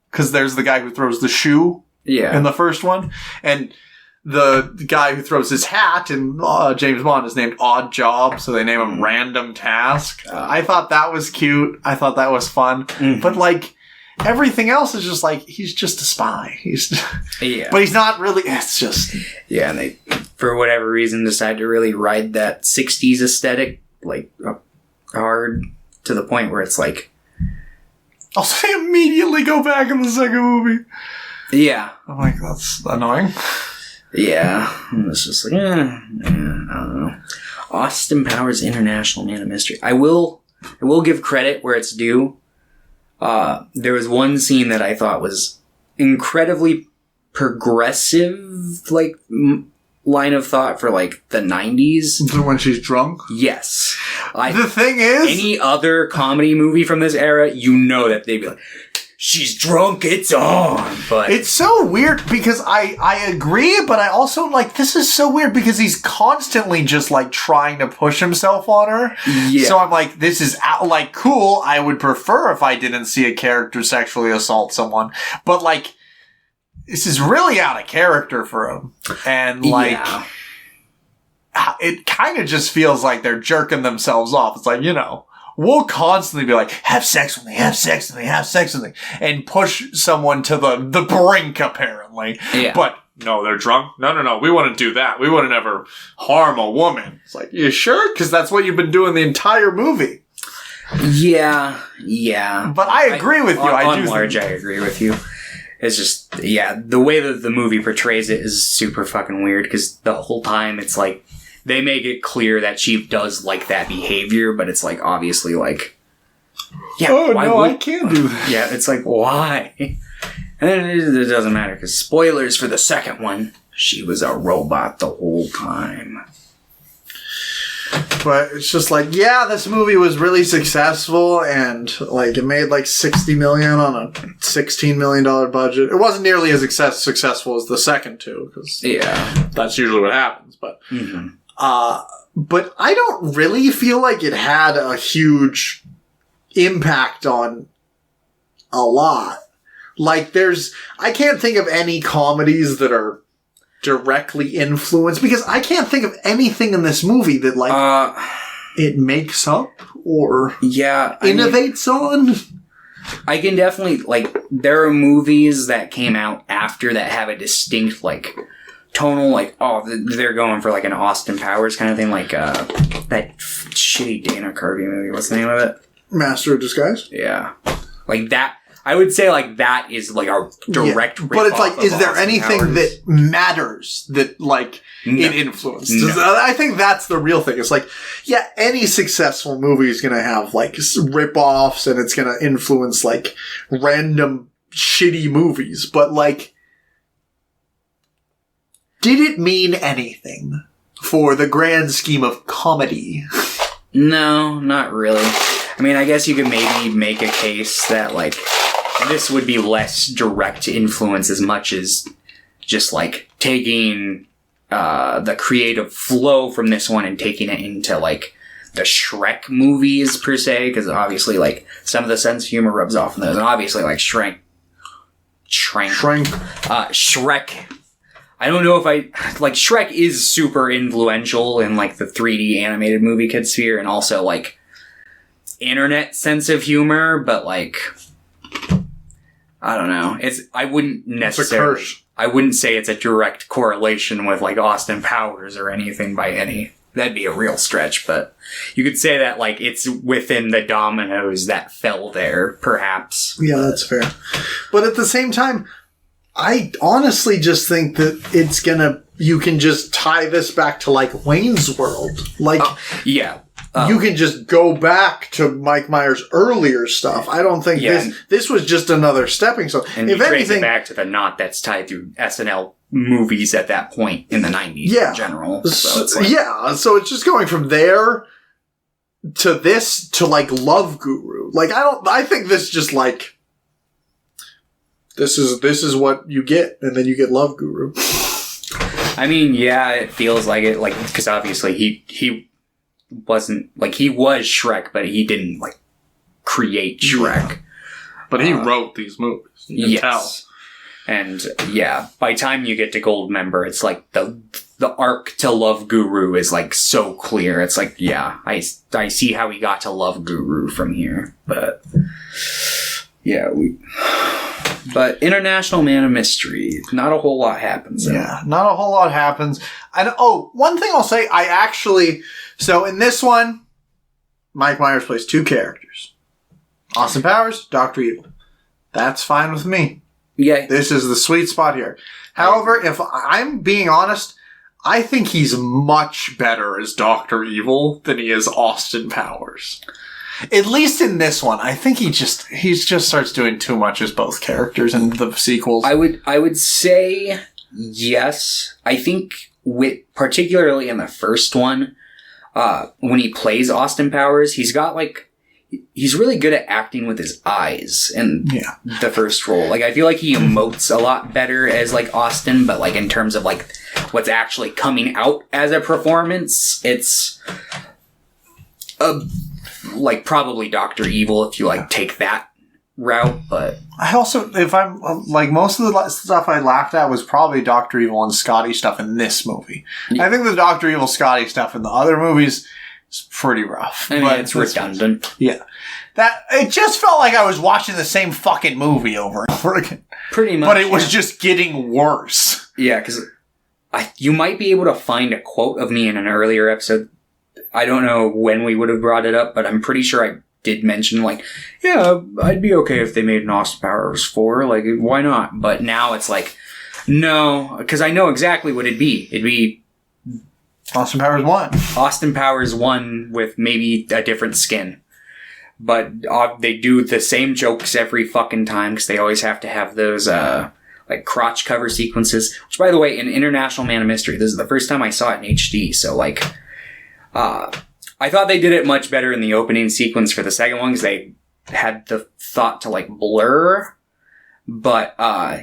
Speaker 1: Because there's the guy who throws the shoe in the first one. And the guy who throws his hat in James Bond is named Odd Job, so they name him Random Task. I thought that was cute. I thought that was fun. But, like, everything else is just like, he's just a spy. But he's not really, it's just...
Speaker 2: Yeah, and they, for whatever reason, decide to really ride that 60s aesthetic, like, hard to the point where it's like...
Speaker 1: I'll say immediately go back in the second movie.
Speaker 2: Yeah.
Speaker 1: I'm like, that's annoying.
Speaker 2: Yeah, it's just like, I don't know. Austin Powers International Man of Mystery. I will give credit where it's due. There was one scene that I thought was incredibly progressive, like, line of thought for, like, the 90s.
Speaker 1: When she's drunk?
Speaker 2: Yes.
Speaker 1: The thing is...
Speaker 2: Any other comedy movie from this era, you know that they'd be like... She's drunk, it's on. But
Speaker 1: it's so weird because I agree, but I also like, this is so weird because he's constantly just like trying to push himself on her. Yeah. So I'm like, this is like cool. I would prefer if I didn't see a character sexually assault someone, but like, this is really out of character for him. And like, it kind of just feels like they're jerking themselves off. It's like, you know, we'll constantly be like, have sex with me, have sex with me, have sex with me, and push someone to the brink, apparently.
Speaker 2: Yeah.
Speaker 1: But
Speaker 3: no, they're drunk. No, we wouldn't do that. We wouldn't ever harm a woman.
Speaker 1: It's like, you sure? Because that's what you've been doing the entire movie.
Speaker 2: Yeah.
Speaker 1: But I agree with you.
Speaker 2: I agree with you. It's just, the way that the movie portrays it is super fucking weird, because the whole time it's like, they make it clear that she does like that behavior, but it's like, obviously, like,
Speaker 1: I can't do that.
Speaker 2: Yeah, it's like, why? And then it doesn't matter, because spoilers for the second one, she was a robot the whole time.
Speaker 1: But it's just like, this movie was really successful, and like it made like $60 million on a $16 million budget. It wasn't nearly as successful as the second two, because
Speaker 3: that's usually what happens. But
Speaker 1: but I don't really feel like it had a huge impact on a lot. Like I can't think of any comedies that are directly influenced, because I can't think of anything in this movie that like it makes up or innovates on.
Speaker 2: I can definitely, like, there are movies that came out after that have a distinct, like, tonal, like, they're going for like an Austin Powers kind of thing, like that shitty Dana Carvey movie. What's the name of it?
Speaker 1: Master of Disguise.
Speaker 2: Yeah, like that. I would say, like, that is, like, a direct ripoff.
Speaker 1: But it's like, is there
Speaker 2: Austin
Speaker 1: anything
Speaker 2: Powers
Speaker 1: that matters that, like, it influenced? No. I think that's the real thing. It's like, any successful movie is going to have, like, rip-offs, and it's going to influence, like, random shitty movies. But, like, did it mean anything for the grand scheme of comedy?
Speaker 2: No, not really. I mean, I guess you could maybe make a case that, like, this would be less direct influence as much as just, like, taking the creative flow from this one and taking it into, like, the Shrek movies, per se, because obviously, like, some of the sense of humor rubs off on those, and obviously, like, Shrek. I don't know if Shrek is super influential in, like, the 3D animated movie kid sphere, and also, like, internet sense of humor, but, like, I don't know. I wouldn't necessarily. I wouldn't say it's a direct correlation with, like, Austin Powers or anything by any. That'd be a real stretch, but you could say that, like, it's within the dominoes that fell there, perhaps.
Speaker 1: Yeah, that's fair. But at the same time, I honestly just think that you can just tie this back to, like, Wayne's World. Like, you can just go back to Mike Myers' earlier stuff. I don't think this was just another stepping stone.
Speaker 2: And if anything, back to the knot that's tied through SNL movies at that point in the 90s in general. So
Speaker 1: it's just going from there to this to, like, Love Guru. Like, I think this just, like, this is what you get, and then you get Love Guru.
Speaker 2: I mean, it feels like it, like, because obviously he wasn't, like, he was Shrek, but he didn't, like, create Shrek.
Speaker 3: But he wrote these movies. You can tell.
Speaker 2: And, by the time you get to Goldmember, it's like the arc to Love Guru is, like, so clear. It's like, I see how he got to Love Guru from here. But, But International Man of Mystery, not a whole lot happens.
Speaker 1: Not a whole lot happens. One thing I'll say, so in this one, Mike Myers plays two characters. Austin Powers, Dr. Evil. That's fine with me.
Speaker 2: Yeah.
Speaker 1: This is the sweet spot here. However, if I'm being honest, I think he's much better as Dr. Evil than he is Austin Powers. At least in this one, I think he just starts doing too much as both characters in the sequels.
Speaker 2: I would say yes. I think particularly in the first one, when he plays Austin Powers, he's really good at acting with his eyes in the first role. Like, I feel like he emotes a lot better as, like, Austin, but, like, in terms of, like, what's actually coming out as a performance, it's like, probably Dr. Evil if you, like, take that route, but
Speaker 1: I also, if I'm, like, most of the stuff I laughed at was probably Dr. Evil and Scotty stuff in this movie. I think the Dr. Evil Scotty stuff in the other movies is pretty rough.
Speaker 2: I mean, it's redundant.
Speaker 1: It just felt like I was watching the same fucking movie over and over again.
Speaker 2: Pretty much.
Speaker 1: But it was just getting worse.
Speaker 2: Yeah, because you might be able to find a quote of me in an earlier episode. I don't know when we would have brought it up, but I'm pretty sure I did mention, like, yeah, I'd be okay if they made an Austin Powers 4. Like, why not? But now it's like, no, because I know exactly what it'd be. It'd be
Speaker 1: Austin Powers 1.
Speaker 2: Austin Powers 1 with maybe a different skin. But they do the same jokes every fucking time because they always have to have those, like, crotch cover sequences. Which, by the way, in International Man of Mystery, this is the first time I saw it in HD, so, like, I thought they did it much better in the opening sequence for the second one because they had the thought to, like, blur. But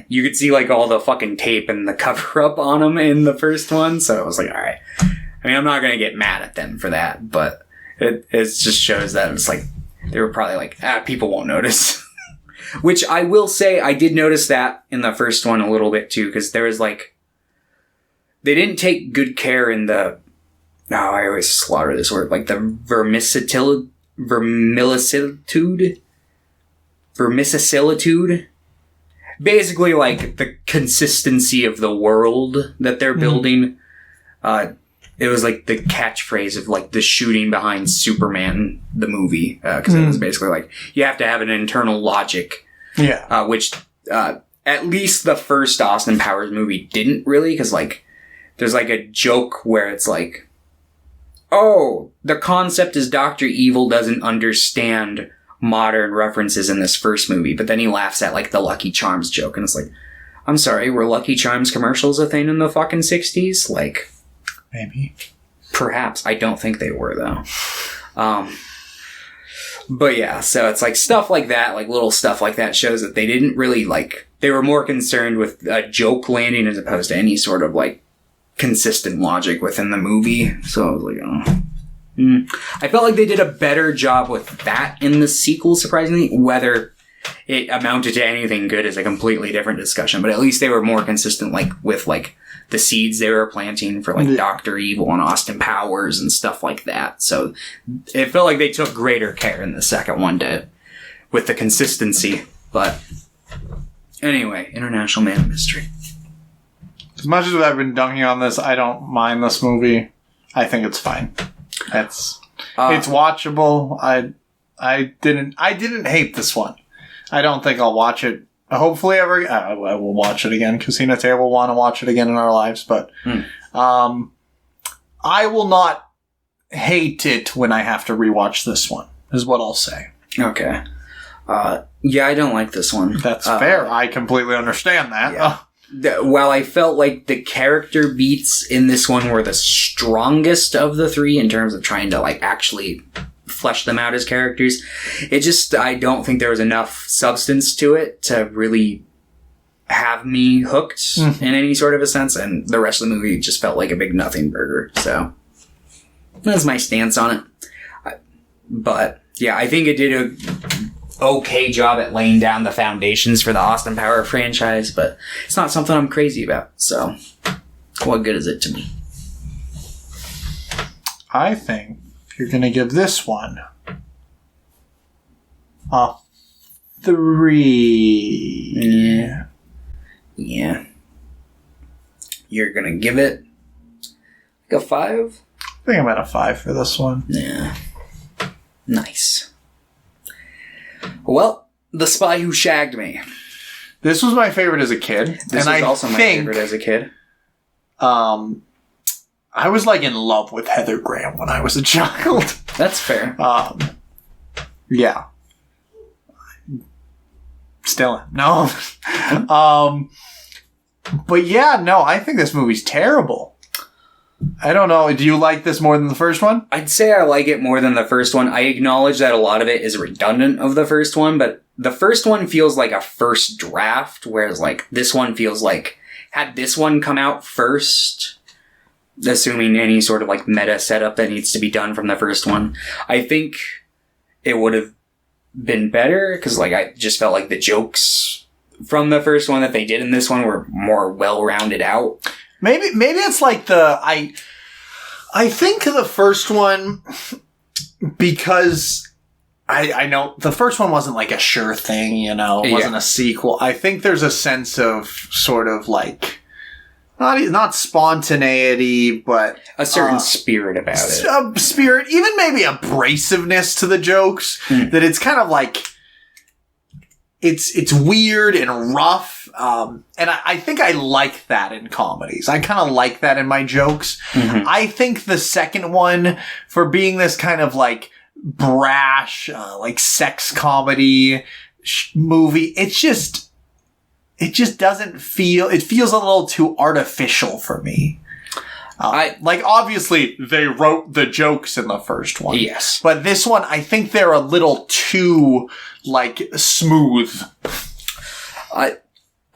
Speaker 2: you could see, like, all the fucking tape and the cover-up on them in the first one. So it was like, all right. I mean, I'm not going to get mad at them for that. But it just shows that it's like, they were probably like, people won't notice. Which I will say, I did notice that in the first one a little bit, too. Because there was, like, they didn't take good care in the... I always slaughter this word. Like the vermicelitude. Basically, like, the consistency of the world that they're building. It was like the catchphrase of, like, the shooting behind Superman, the movie. Because it was basically like, you have to have an internal logic.
Speaker 1: Yeah.
Speaker 2: Which, at least the first Austin Powers movie didn't really. Because, like, there's, like, a joke where it's like, oh, the concept is Dr. Evil doesn't understand modern references in this first movie, but then he laughs at, like, the Lucky Charms joke, and it's like, I'm sorry, were Lucky Charms commercials a thing in the fucking 60s? Like,
Speaker 1: maybe.
Speaker 2: Perhaps. I don't think they were, though. But yeah, so it's like stuff like that, like little stuff like that shows that they didn't really, like, they were more concerned with a joke landing as opposed to any sort of, like, consistent logic within the movie. So I was like, I felt like they did a better job with that in the sequel, surprisingly. Whether it amounted to anything good is a completely different discussion, but at least they were more consistent, like, with, like, the seeds they were planting for, like, Dr. Evil and Austin Powers and stuff like that. So it felt like they took greater care in the second one with the consistency. But anyway, International Man of Mystery.
Speaker 1: As much as I've been dunking on this, I don't mind this movie. I think it's fine. It's watchable. I didn't hate this one. I don't think I'll watch it. Hopefully ever. I will watch it again. Casino Tay will want to watch it again in our lives, but I will not hate it when I have to rewatch this one, is what I'll say.
Speaker 2: Okay. Yeah, I don't like this one.
Speaker 1: That's fair. I completely understand that.
Speaker 2: Yeah. While I felt like the character beats in this one were the strongest of the three in terms of trying to, like, actually flesh them out as characters, I don't think there was enough substance to it to really have me hooked in any sort of a sense, and the rest of the movie just felt like a big nothing burger. So that's my stance on it. But yeah, I think it did a okay job at laying down the foundations for the Austin Powers franchise, but it's not something I'm crazy about. So what good is it to me?
Speaker 1: I think you're going to give this one a 3.
Speaker 2: Yeah. You're going to give it like a 5?
Speaker 1: I think I'm at a 5 for this one.
Speaker 2: Yeah. Nice. Well, The Spy Who Shagged Me.
Speaker 1: This was my favorite as a kid.
Speaker 2: This was also my favorite as a kid.
Speaker 1: I was, like, in love with Heather Graham when I was a child.
Speaker 2: That's fair.
Speaker 1: Yeah. Still, no. But yeah, no, I think this movie's terrible. I don't know. Do you like this more than the first one?
Speaker 2: I'd say I like it more than the first one. I acknowledge that a lot of it is redundant of the first one, but the first one feels like a first draft, whereas, like, this one feels like, had this one come out first, assuming any sort of, like, meta setup that needs to be done from the first one, I think it would have been better, because, like, I just felt like the jokes from the first one that they did in this one were more well-rounded out.
Speaker 1: Maybe it's like I think the first one, because I know the first one wasn't like a sure thing, you know, it wasn't a sequel. I think there's a sense of sort of like not spontaneity, but
Speaker 2: a certain spirit about it.
Speaker 1: A spirit, even maybe abrasiveness to the jokes. That it's kind of like it's weird and rough. And I think I like that in comedies. I kind of like that in my jokes. I think the second one, for being this kind of like brash, like sex comedy movie, it just doesn't feel, it feels a little too artificial for me. Like, obviously, they wrote the jokes in the first one.
Speaker 2: Yes.
Speaker 1: But this one, I think they're a little too, like, smooth.
Speaker 2: I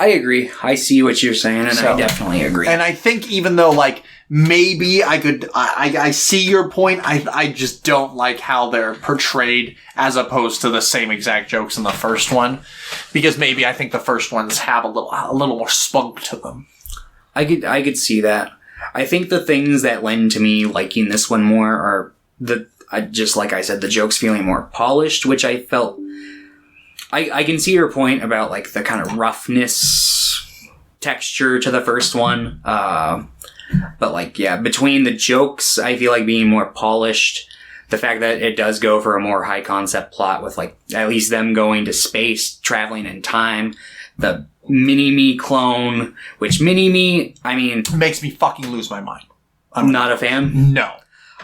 Speaker 2: agree. I see what you're saying, and I definitely agree.
Speaker 1: And I think even though, like, maybe I see your point, I just don't like how they're portrayed as opposed to the same exact jokes in the first one. Because maybe I think the first ones have a little more spunk to them.
Speaker 2: I could see that. I think the things that lend to me liking this one more are just like I said, the jokes feeling more polished, which I felt. I can see your point about like the kind of roughness texture to the first one. But like, yeah, between the jokes, I feel like being more polished, the fact that it does go for a more high concept plot with like at least them going to space, traveling in time, the Mini-Me clone, which Mini-Me, I mean...
Speaker 1: makes me fucking lose my mind.
Speaker 2: I'm not a fan?
Speaker 1: No.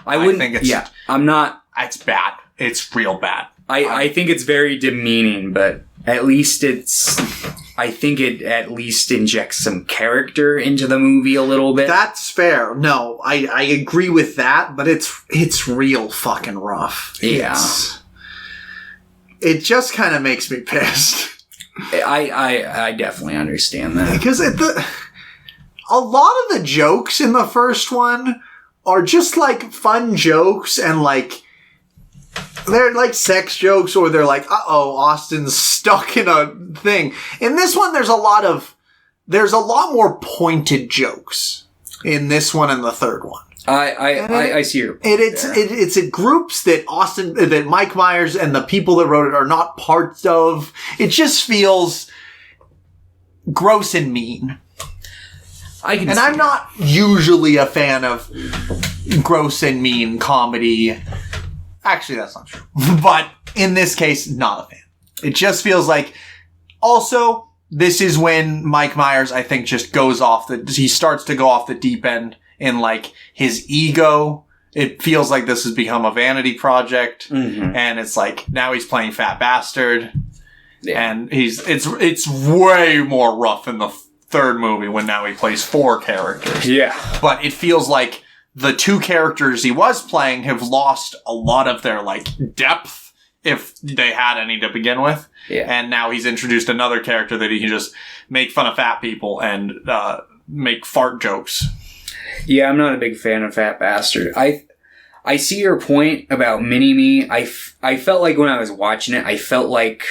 Speaker 2: I wouldn't...
Speaker 1: think it's...
Speaker 2: Yeah, I'm not...
Speaker 1: It's bad. It's real bad.
Speaker 2: I think it's very demeaning, but at least it's... I think it at least injects some character into the movie a little bit.
Speaker 1: That's fair. No, I agree with that, but it's real fucking rough.
Speaker 2: Yeah.
Speaker 1: It just kind of makes me pissed.
Speaker 2: I definitely understand that.
Speaker 1: Because a lot of the jokes in the first one are just like fun jokes and like they're like sex jokes or they're like, uh-oh, Austin's stuck in a thing. In this one, there's a lot more pointed jokes in this one and the third one.
Speaker 2: I see your point.
Speaker 1: It's groups that Mike Myers and the people that wrote it are not parts of. It just feels gross and mean. I'm not usually a fan of gross and mean comedy. Actually, that's not true. But in this case, not a fan. It just feels like... Also, this is when Mike Myers, I think, just he starts to go off the deep end in, like, his ego. It feels like this has become a vanity project. Mm-hmm. And it's like, now he's playing Fat Bastard. Yeah. And it's way more rough in the third movie when now he plays 4 characters.
Speaker 2: Yeah.
Speaker 1: But it feels like the 2 characters he was playing have lost a lot of their, like, depth, if they had any to begin with. Yeah. And now he's introduced another character that he can just make fun of fat people and make fart jokes.
Speaker 2: Yeah, I'm not a big fan of Fat Bastard. I see your point about Mini-Me. I felt like when I was watching it, I felt like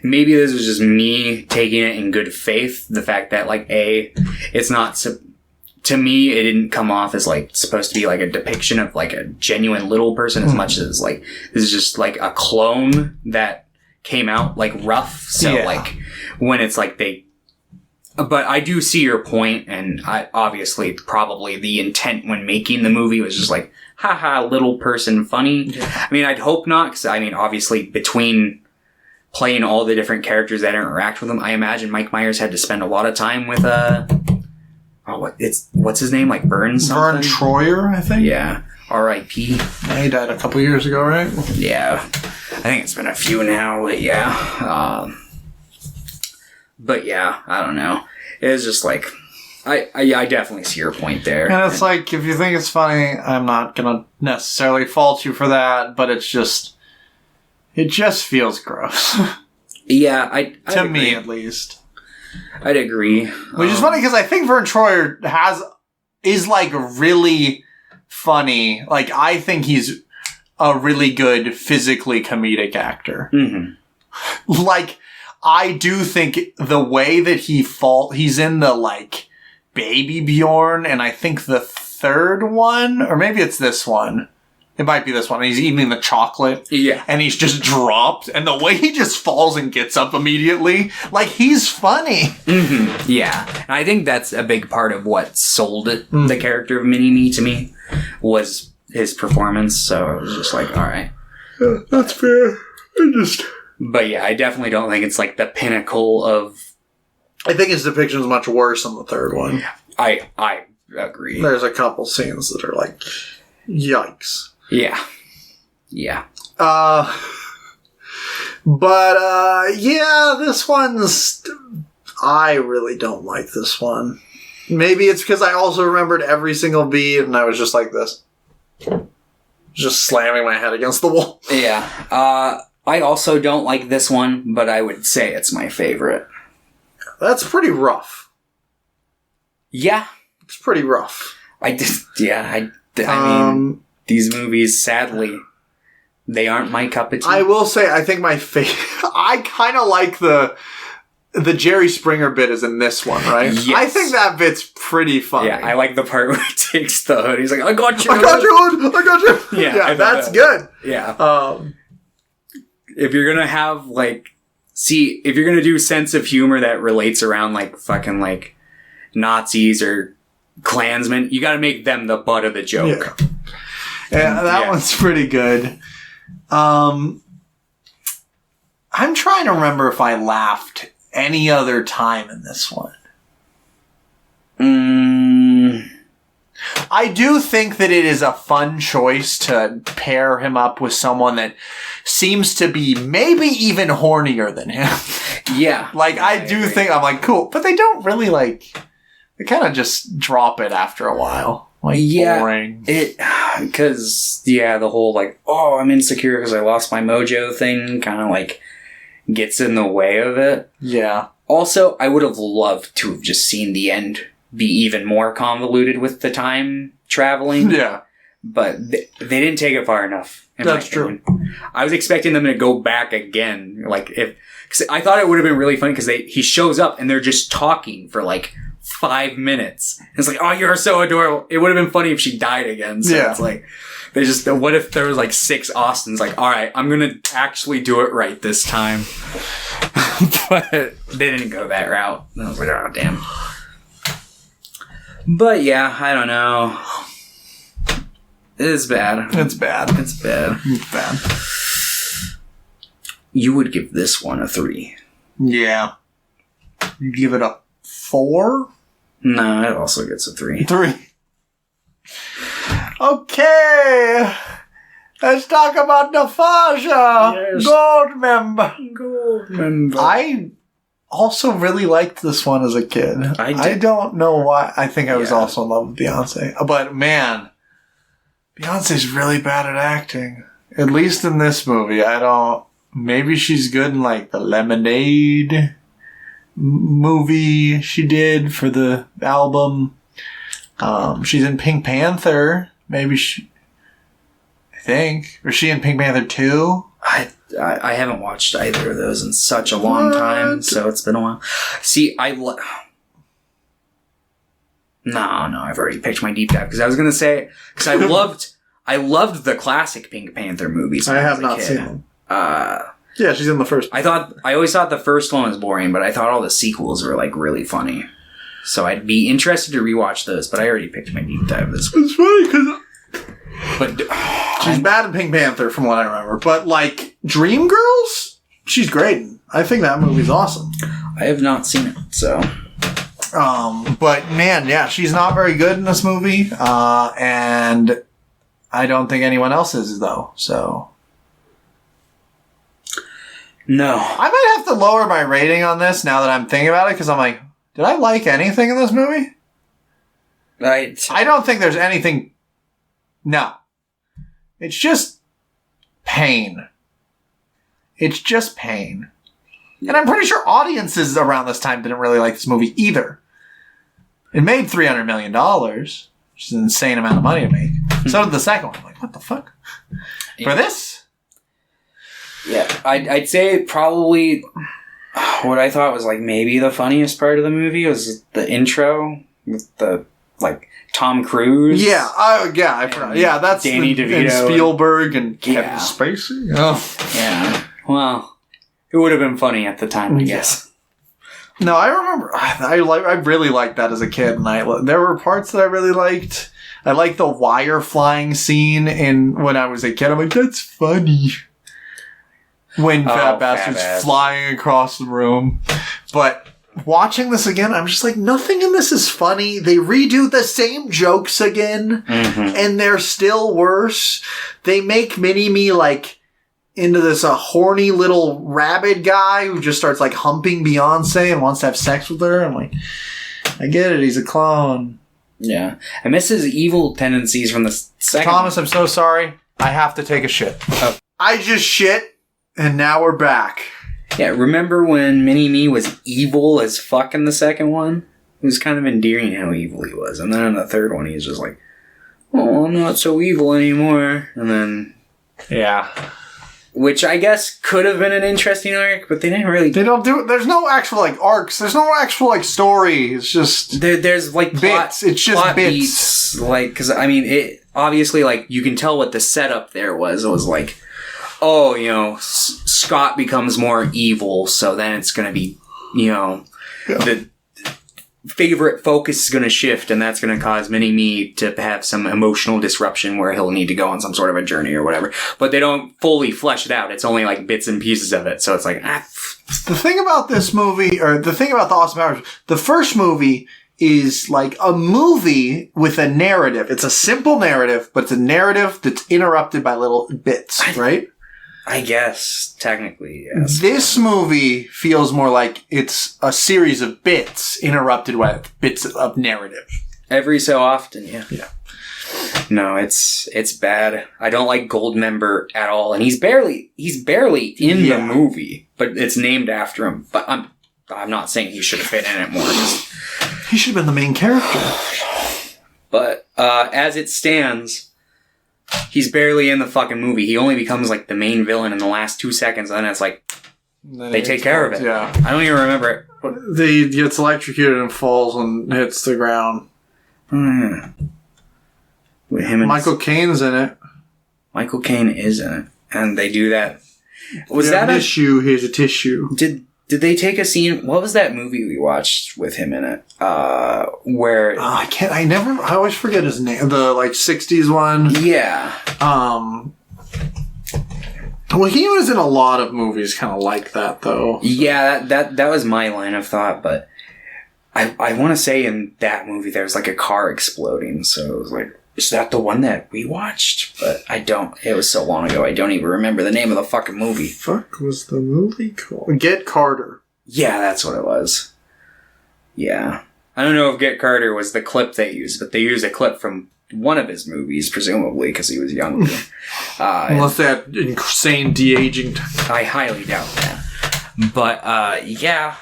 Speaker 2: maybe this was just me taking it in good faith. The fact that, like, it's not... To me, it didn't come off as, like, supposed to be, like, a depiction of, like, a genuine little person as much as, like, this is just, like, a clone that came out, like, rough. So, like, when it's, like, But I do see your point, and obviously, probably the intent when making the movie was just, like, haha, little person funny. Yeah. I mean, I'd hope not, because, I mean, obviously, between playing all the different characters that interact with him, I imagine Mike Myers had to spend a lot of time with, what's his name? Like Burns?
Speaker 1: Vern Troyer, I think.
Speaker 2: Yeah. R.I.P.
Speaker 1: Yeah, he died a couple years ago, right?
Speaker 2: Yeah. I think it's been a few now, but yeah. But yeah, I don't know. It's just like, I definitely see your point there.
Speaker 1: And it's like, if you think it's funny, I'm not gonna necessarily fault you for that, but it just feels gross.
Speaker 2: Yeah, I
Speaker 1: to me at least.
Speaker 2: I'd agree.
Speaker 1: Which is funny because I think Vern Troyer is like really funny. Like, I think he's a really good physically comedic actor. Mm-hmm. Like, I do think the way that he's in the, like, Baby Bjorn, and I think the third one, or maybe it's this one. It might be this one. He's eating the chocolate.
Speaker 2: Yeah.
Speaker 1: And he's just dropped. And the way he just falls and gets up immediately, like, he's funny.
Speaker 2: Mm-hmm. Yeah. And I think that's a big part of what sold the character of Mini-Me to me, was his performance. So I was just like, all right.
Speaker 1: Yeah, that's fair.
Speaker 2: But yeah, I definitely don't think it's like the pinnacle of...
Speaker 1: I think his depiction is much worse on the third one.
Speaker 2: I agree.
Speaker 1: There's a couple scenes that are like, yikes.
Speaker 2: Yeah. Yeah.
Speaker 1: Yeah, this one's... I really don't like this one. Maybe it's because I also remembered every single beat and I was just like this. Just slamming my head against the wall.
Speaker 2: Yeah. I also don't like this one, but I would say it's my favorite.
Speaker 1: That's pretty rough.
Speaker 2: Yeah.
Speaker 1: It's pretty rough.
Speaker 2: I mean, these movies, sadly, they aren't my cup of tea.
Speaker 1: I will say, I think my favorite... I kind of like the Jerry Springer bit is in this one, right?
Speaker 2: Yes.
Speaker 1: I think that bit's pretty funny.
Speaker 2: Yeah, I like the part where he takes the hood. He's like, I got you.
Speaker 1: I got you. I got you.
Speaker 2: Yeah,
Speaker 1: that's good.
Speaker 2: Yeah. If you're gonna have, like... See, if you're gonna do sense of humor that relates around, like, fucking, like, Nazis or Klansmen, you gotta make them the butt of the joke.
Speaker 1: Yeah, that one's pretty good. I'm trying to remember if I laughed any other time in this one. I do think that it is a fun choice to pair him up with someone that seems to be maybe even hornier than him.
Speaker 2: Yeah.
Speaker 1: Like, I do think, I'm like, cool. But they don't really, like, they kind of just drop it after a while. Like, boring.
Speaker 2: Because, the whole, like, oh, I'm insecure because I lost my mojo thing kind of, like, gets in the way of it.
Speaker 1: Yeah.
Speaker 2: Also, I would have loved to have just seen the end be even more convoluted with the time traveling.
Speaker 1: Yeah.
Speaker 2: But they didn't take it far enough.
Speaker 1: That's true.
Speaker 2: I was expecting them to go back again. Like, because I thought it would have been really funny because he shows up and they're just talking for like 5 minutes. And it's like, oh, you're so adorable. It would have been funny if she died again. So it's like, they just, what if there was like 6 Austins? Like, all right, I'm going to actually do it right this time. But they didn't go that route. And I was like, oh, damn. But yeah, I don't know. It's bad.
Speaker 1: It's bad.
Speaker 2: It's bad.
Speaker 1: It's bad.
Speaker 2: You would give this one a 3.
Speaker 1: Yeah. You give it a 4?
Speaker 2: No, it also gets a 3.
Speaker 1: 3. Okay. Let's talk about Nafaja.
Speaker 2: Yes.
Speaker 1: Goldmember.
Speaker 2: Goldmember.
Speaker 1: I also really liked this one as a kid. I don't know why. I think I was also in love with Beyonce. But man, Beyonce's really bad at acting. At least in this movie. Maybe she's good in like the Lemonade movie she did for the album. She's in Pink Panther. Maybe I think. Or is she in Pink Panther 2?
Speaker 2: I haven't watched either of those in such a long time, so it's been a while. See, No, I've already picked my deep dive, because I was going to say, because I loved the classic Pink Panther movies.
Speaker 1: I have not seen them. Yeah, she's in the first.
Speaker 2: I always thought the first one was boring, but I thought all the sequels were like really funny. So I'd be interested to rewatch those, but I already picked my deep dive this week.
Speaker 1: It's funny because
Speaker 2: But
Speaker 1: she's bad in Pink Panther from what I remember. But like Dreamgirls, she's great in. I think that movie's awesome.
Speaker 2: I have not seen it, so.
Speaker 1: But man, yeah, she's not very good in this movie. And I don't think anyone else is though, so.
Speaker 2: No.
Speaker 1: I might have to lower my rating on this now that I'm thinking about it, because I'm like, did I like anything in this movie? I don't think there's anything. No. It's just pain. It's just pain. And I'm pretty sure audiences around this time didn't really like this movie either. It made $300 million, which is an insane amount of money to make. So did the second one. I'm like, what the fuck?
Speaker 2: Yeah.
Speaker 1: For this?
Speaker 2: Yeah, I'd say probably what I thought was like maybe the funniest part of the movie was the intro with the like Tom Cruise.
Speaker 1: Yeah, I forgot. Yeah, that's
Speaker 2: Danny DeVito
Speaker 1: and Spielberg and Kevin
Speaker 2: Yeah.
Speaker 1: Spacey. Oh.
Speaker 2: Yeah. Well, it would have been funny at the time, I guess.
Speaker 1: No, I remember. I really liked that as a kid, and there were parts that I really liked. I liked the wire flying scene when I was a kid. I'm like, that's funny. When Fat Bastard's flying across the room. But watching this again, I'm just like, nothing in this is funny. They redo the same jokes again, and they're still worse. They make Mini-Me, like, into this horny little rabid guy who just starts, like, humping Beyonce and wants to have sex with her. I'm like, I get it. He's a clone.
Speaker 2: Yeah. I miss his evil tendencies from the second
Speaker 1: Thomas, I'm so sorry. I have to take a shit.
Speaker 2: Oh.
Speaker 1: I just shit, and now we're back.
Speaker 2: Yeah, remember when Mini-Me was evil as fuck in the second one? It was kind of endearing how evil he was. And then in the third one, he's just like, oh, I'm not so evil anymore. And then...
Speaker 3: Yeah.
Speaker 2: Which I guess could have been an interesting arc, but they didn't really...
Speaker 1: They don't do it. There's no actual, like, arcs. There's no actual, like, story. It's just...
Speaker 2: There's, like,
Speaker 1: bits. It's just
Speaker 2: plot
Speaker 1: bits.
Speaker 2: Beats. Like, because, I mean, it... Obviously, like, you can tell what the setup there was. It was like... Oh, you know, Scott becomes more evil, so then it's going to be, you know, the favorite focus is going to shift, and that's going to cause Mini-Me to have some emotional disruption where he'll need to go on some sort of a journey or whatever. But they don't fully flesh it out. It's only like bits and pieces of it. So it's like,
Speaker 1: The thing about this movie, or the thing about the Austin Powers, the first movie is like a movie with a narrative. It's a simple narrative, but it's a narrative that's interrupted by little bits, right?
Speaker 2: I guess, technically, yes.
Speaker 1: This movie feels more like it's a series of bits interrupted by bits of narrative.
Speaker 2: Every so often, yeah.
Speaker 1: Yeah.
Speaker 2: No, it's bad. I don't like Goldmember at all, and he's barely in the movie, but it's named after him. But I'm not saying he should have been in it more.
Speaker 1: He should have been the main character.
Speaker 2: But as it stands, he's barely in the fucking movie. He only becomes like the main villain in the last 2 seconds, and then it's like they take care of it.
Speaker 1: Yeah,
Speaker 2: I don't even remember it.
Speaker 1: He gets electrocuted and falls and hits the ground.
Speaker 2: With him and
Speaker 1: Michael Caine's in it.
Speaker 2: Michael Caine is in it, and they do that. Was
Speaker 1: that an issue? Here's a tissue.
Speaker 2: Did they take a scene? What was that movie we watched with him in it? Where
Speaker 1: I always forget his name. The like 60s one.
Speaker 2: Yeah.
Speaker 1: Well, he was in a lot of movies kind of like that, though.
Speaker 2: Yeah, that was my line of thought, but I want to say in that movie there was like a car exploding, so it was like, is that the one that we watched? But I don't. It was so long ago, I don't even remember the name of the fucking movie.
Speaker 1: Fuck was the movie called? Get Carter.
Speaker 2: Yeah, that's what it was. Yeah. I don't know if Get Carter was the clip they used, but they used a clip from one of his movies, presumably, because he was younger.
Speaker 1: Unless they had insane de-aging.
Speaker 2: I highly doubt that. But, yeah,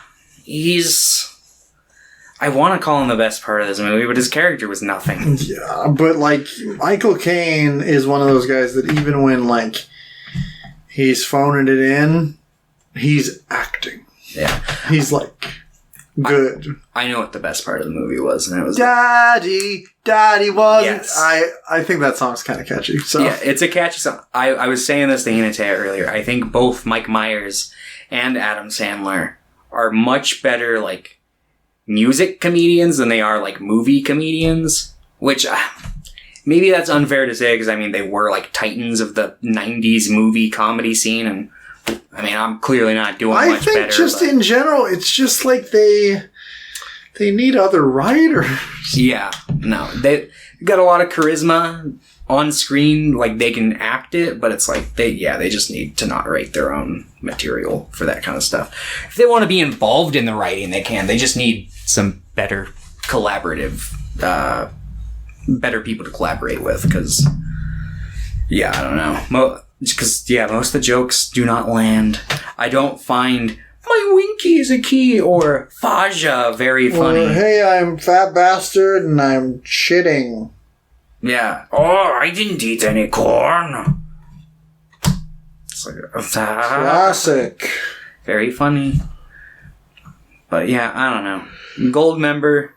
Speaker 2: I want to call him the best part of this movie, but his character was nothing.
Speaker 1: Yeah, but, like, Michael Caine is one of those guys that even when, like, he's phoning it in, he's acting.
Speaker 2: Yeah.
Speaker 1: He's, like, good.
Speaker 2: I know what the best part of the movie was, and it was...
Speaker 1: Daddy was...
Speaker 2: Yes.
Speaker 1: I think that song's kind of catchy, so...
Speaker 2: Yeah, it's a catchy song. I was saying this to Hinata earlier. I think both Mike Myers and Adam Sandler are much better, like, music comedians than they are, like, movie comedians, which... maybe that's unfair to say, because, I mean, they were, like, titans of the 90s movie comedy scene, and... I mean, I'm clearly not doing much better. I think
Speaker 1: just in general, it's just like they need other writers.
Speaker 2: Yeah, no. They got a lot of charisma on screen, like they can act it, but it's like they just need to not write their own material for that kind of stuff. If they want to be involved in the writing, they can. They just need some better collaborative, better people to collaborate with, because, yeah, I don't know. Because, yeah, most of the jokes do not land. I don't find my winky is a key or Faja very funny.
Speaker 1: Or, hey, I'm Fat Bastard and I'm shitting.
Speaker 2: Yeah. Oh, I didn't eat any corn. It's like,
Speaker 1: classic.
Speaker 2: Very funny. But, yeah, I don't know. Goldmember,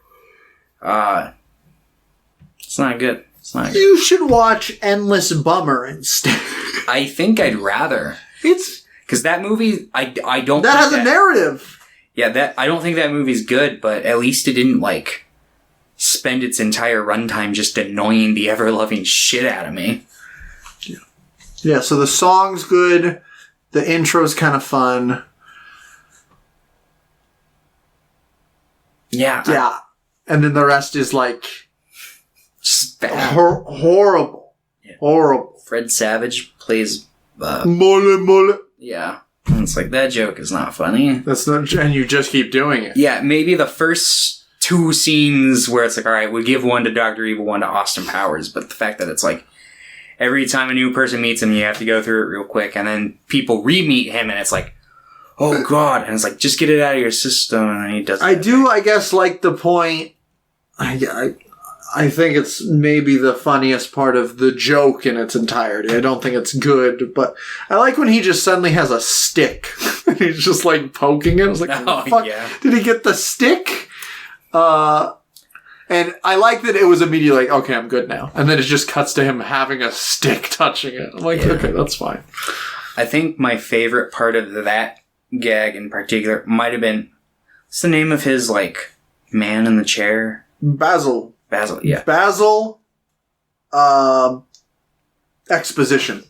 Speaker 2: It's not good. It's not good.
Speaker 1: You should watch Endless Bummer instead.
Speaker 2: I think I'd rather.
Speaker 1: It's
Speaker 2: Because that movie, I don't
Speaker 1: that
Speaker 2: think
Speaker 1: has a narrative.
Speaker 2: Yeah, I don't think that movie's good, but at least it didn't, like, spend its entire runtime just annoying the ever-loving shit out of me.
Speaker 1: Yeah, so the song's good. The intro's kind of fun.
Speaker 2: Yeah.
Speaker 1: Yeah. And then the rest is, like,
Speaker 2: Just bad.
Speaker 1: horrible.
Speaker 2: Yeah.
Speaker 1: Horrible.
Speaker 2: Fred Savage plays,
Speaker 1: Mole.
Speaker 2: yeah. And it's like, that joke is not funny.
Speaker 1: That's not, and you just keep doing it.
Speaker 2: Yeah, maybe the first 2 scenes where it's like, all right, we'll give one to Dr. Evil, one to Austin Powers, but the fact that it's like, every time a new person meets him, you have to go through it real quick, and then people re-meet him, and it's like, oh god, and it's like, just get it out of your system, and then he does
Speaker 1: I do, I guess, like the point. I think it's maybe the funniest part of the joke in its entirety. I don't think it's good, but I like when he just suddenly has a stick. He's just like poking it. I was like,
Speaker 2: Oh,
Speaker 1: fuck?
Speaker 2: yeah.
Speaker 1: Did he get the stick? And I like that it was immediately like, okay, I'm good now. And then it just cuts to him having a stick touching it. I'm like,
Speaker 2: Yeah.
Speaker 1: okay, that's fine.
Speaker 2: I think my favorite part of that gag in particular might have been, what's the name of his, like, man in the chair?
Speaker 1: Basil,
Speaker 2: yeah.
Speaker 1: Exposition.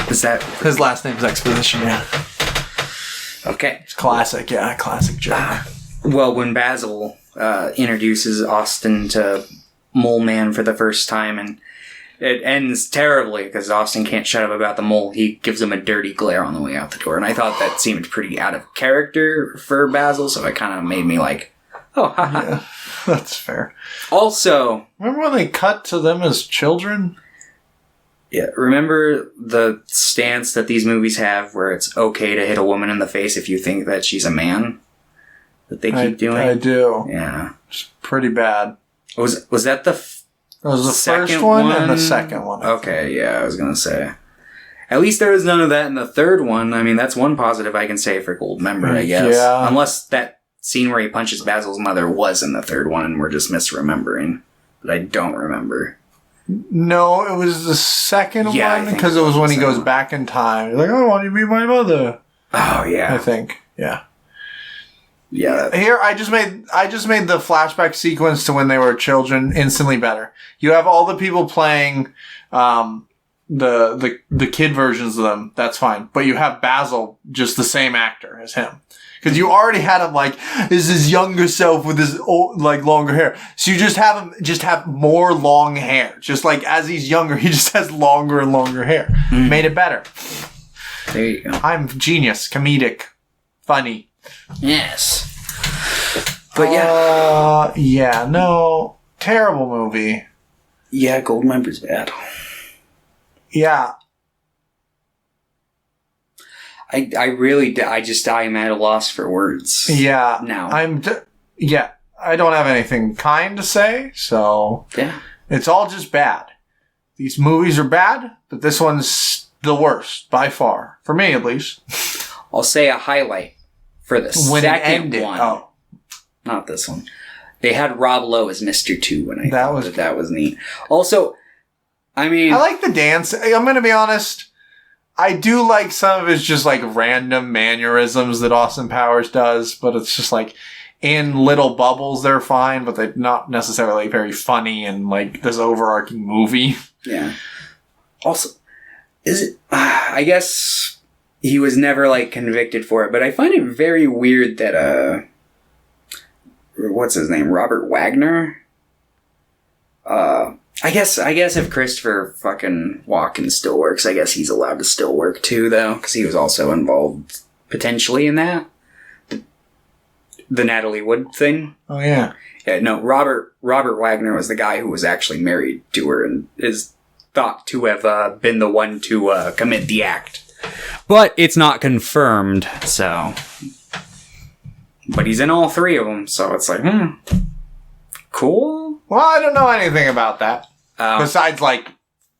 Speaker 2: Is that...
Speaker 1: His last name's Exposition, yeah.
Speaker 2: Okay.
Speaker 1: It's classic, yeah, classic joke.
Speaker 2: Well, when Basil introduces Austin to Mole Man for the first time, and it ends terribly because Austin can't shut up about the mole. He gives him a dirty glare on the way out the door, and I thought that seemed pretty out of character for Basil, so it kind of made me like, oh, haha.
Speaker 1: Yeah, that's fair.
Speaker 2: Also,
Speaker 1: Remember when they cut to them as children?
Speaker 2: yeah, remember the stance that these movies have where it's okay to hit a woman in the face if you think that she's a man? That they keep doing?
Speaker 1: I do.
Speaker 2: Yeah.
Speaker 1: It's pretty bad.
Speaker 2: Was that the...
Speaker 1: It was the
Speaker 2: second
Speaker 1: first one and the second one.
Speaker 2: Okay, yeah, I was gonna say. At least there was none of that in the third one. I mean, that's one positive I can say for Goldmember, I guess.
Speaker 1: Yeah.
Speaker 2: Unless that scene where he punches Basil's mother was in the third one and we're just misremembering. But I don't remember.
Speaker 1: No, it was the second
Speaker 2: Yeah, I
Speaker 1: one
Speaker 2: think
Speaker 1: because it was when he
Speaker 2: so.
Speaker 1: goes back in time. He's like, I want you to be my mother.
Speaker 2: Oh, yeah.
Speaker 1: I think. Yeah.
Speaker 2: Yeah.
Speaker 1: Here, I just made the flashback sequence to when they were children instantly better. You have all the people playing the kid versions of them. That's fine, but you have Basil, just the same actor as him, because you already had him like is his younger self with his old, like longer hair. So you just have him have more long hair. Just like as he's younger, he just has longer and longer hair. Made it better.
Speaker 2: There you go.
Speaker 1: I'm genius, comedic, funny.
Speaker 2: Yes. But yeah.
Speaker 1: Yeah, no. Terrible movie.
Speaker 2: Yeah, Goldmember's bad.
Speaker 1: Yeah.
Speaker 2: I'm at a loss for words.
Speaker 1: Yeah.
Speaker 2: Now.
Speaker 1: Yeah. I don't have anything kind to say, so.
Speaker 2: Yeah.
Speaker 1: It's all just bad. These movies are bad, but this one's the worst, by far. For me, at least.
Speaker 2: I'll say a highlight for the
Speaker 1: When it
Speaker 2: second
Speaker 1: ended.
Speaker 2: one.
Speaker 1: Oh.
Speaker 2: Not this one. They had Rob Lowe as Mr. 2, and I thought that was neat. Also, I mean...
Speaker 1: I like the dance. I'm going to be honest. I do like some of his just like random mannerisms that Austin Powers does, but it's just like in little bubbles they're fine, but they're not necessarily very funny in like this overarching movie.
Speaker 2: Yeah. Also, is it... I guess he was never like convicted for it, but I find it very weird that what's his name? Robert Wagner? I guess if Christopher fucking Walken still works, I guess he's allowed to still work too, though, because he was also involved potentially in that. The Natalie Wood thing.
Speaker 1: Oh, yeah.
Speaker 2: Yeah, no, Robert Wagner was the guy who was actually married to her and is thought to have been the one to commit the act. But it's not confirmed, so... But he's in all 3 of them, so it's like, cool.
Speaker 1: Well, I don't know anything about that. Besides, like,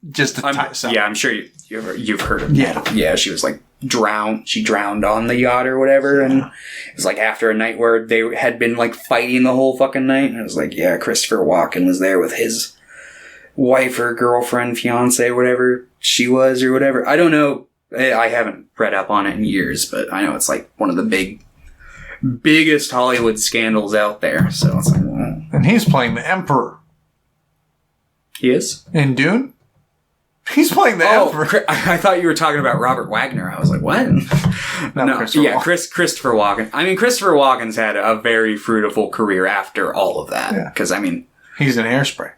Speaker 1: just the
Speaker 2: yeah, I'm sure you've heard of
Speaker 1: Yeah.
Speaker 2: that. Yeah, she was like drowned. She drowned on the yacht or whatever, and it was like after a night where they had been like fighting the whole fucking night. And it was like, yeah, Christopher Walken was there with his wife or girlfriend, fiance, whatever she was or whatever. I don't know. I haven't read up on it in years, but I know it's like one of the biggest Hollywood scandals out there. So it's like, well,
Speaker 1: And he's playing the Emperor.
Speaker 2: he is?
Speaker 1: In Dune? He's playing the Emperor.
Speaker 2: I thought you were talking about Robert Wagner. I was like, what? No,
Speaker 1: Christopher Walken.
Speaker 2: Christopher Walken. I mean, Christopher Walken's had a very fruitful career after all of that.
Speaker 1: Yeah.
Speaker 2: Because, I mean...
Speaker 1: He's in Hairspray.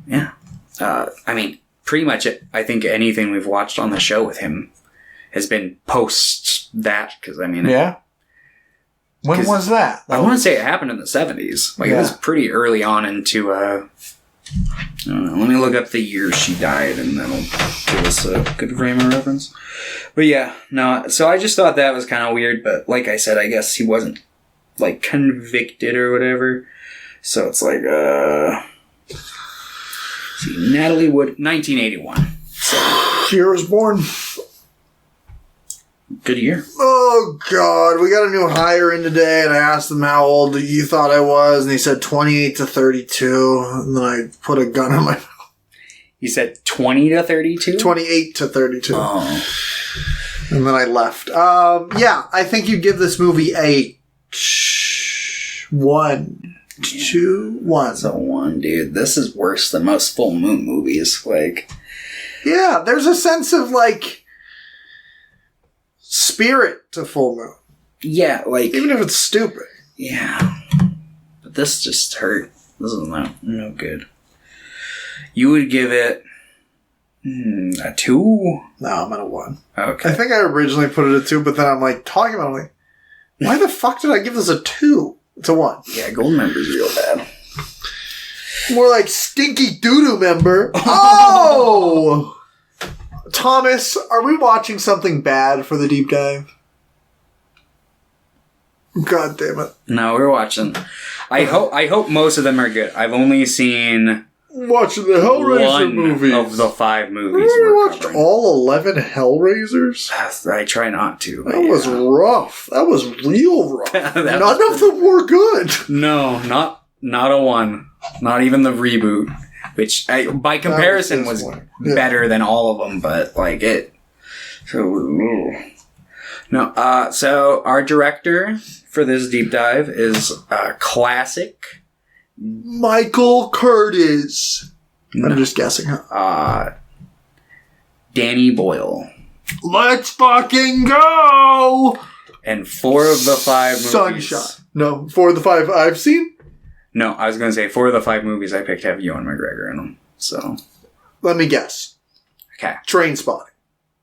Speaker 2: Yeah. I mean, pretty much I think anything we've watched on the show with him has been post that. Because, I mean...
Speaker 1: Yeah? When was that?
Speaker 2: I want to say it happened in the 70s. Like, it was pretty early on into... I don't know. Let me look up the year she died, and that'll give us a good frame of reference. But yeah, no. So I just thought that was kind of weird. But like I said, I guess he wasn't like convicted or whatever. So it's like, see, Natalie Wood, 1981. So
Speaker 1: Year was born.
Speaker 2: good year.
Speaker 1: Oh, God. We got a new hire in today, and I asked him how old you thought I was, and he said 28 to 32. And then I put a gun on my mouth.
Speaker 2: You said 20 to 32.
Speaker 1: 28 to 32.
Speaker 2: Oh,
Speaker 1: And then I left. Yeah, I think you give this movie a 1, 2, 1.
Speaker 2: that's a 1, dude. This is worse than most full moon movies. Like,
Speaker 1: Yeah, there's a sense of, like, spirit to Full Moon.
Speaker 2: yeah, like,
Speaker 1: Even if it's stupid.
Speaker 2: yeah. But this just hurt. This is no good. You would give it a 2?
Speaker 1: No, I'm at a 1.
Speaker 2: Okay.
Speaker 1: I think I originally put it at 2, but then I'm like, talking about it, I'm like, why the fuck did I give this a 2? It's a 1.
Speaker 2: Yeah, Goldmember's real bad.
Speaker 1: More like Stinky Doodoo Member. Oh! Thomas, are we watching something bad for the deep dive? God damn it.
Speaker 2: No, we're watching. I hope most of them are good. I've only seen
Speaker 1: Watching the Hellraiser
Speaker 2: one
Speaker 1: movies.
Speaker 2: of the 5 movies.
Speaker 1: We
Speaker 2: we're
Speaker 1: watched
Speaker 2: covering.
Speaker 1: all 11 Hellraisers?
Speaker 2: I try not to. But
Speaker 1: That was rough. That was real rough.
Speaker 2: That
Speaker 1: None of them were good.
Speaker 2: No, not a 1. Not even the reboot, which by comparison was better than all of them. But like it. So no. So our director for this deep dive is classic.
Speaker 1: Michael Curtis. I'm just guessing, huh?
Speaker 2: Danny Boyle.
Speaker 1: Let's fucking go!
Speaker 2: And 4 of the 5 movies.
Speaker 1: Sunshine. No, 4 of the 5 I've seen?
Speaker 2: No, I was going to say 4 of the 5 movies I picked have Ewan McGregor in them. So,
Speaker 1: Let me guess.
Speaker 2: okay.
Speaker 1: Trainspotting.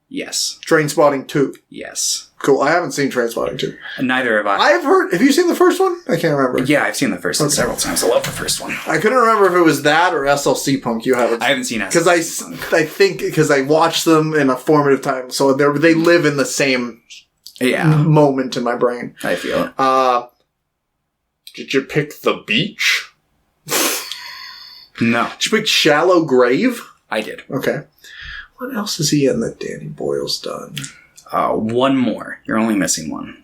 Speaker 2: Yes.
Speaker 1: Trainspotting 2.
Speaker 2: Yes.
Speaker 1: Cool. I haven't seen Trainspotting 2.
Speaker 2: Neither have I.
Speaker 1: I've heard... Have you seen the first one? I can't remember.
Speaker 2: Yeah, I've seen the first one several times. I love the first one.
Speaker 1: I couldn't remember if it was that or SLC Punk you haven't
Speaker 2: I haven't seen it.
Speaker 1: Because I think... Because I watched them in a formative time, so they live in the same moment in my brain.
Speaker 2: I feel it.
Speaker 3: Did you pick The Beach?
Speaker 2: No.
Speaker 1: Did you pick Shallow Grave?
Speaker 2: I did.
Speaker 1: Okay. What else is he in that Danny Boyle's done?
Speaker 2: 1 more. You're only missing 1.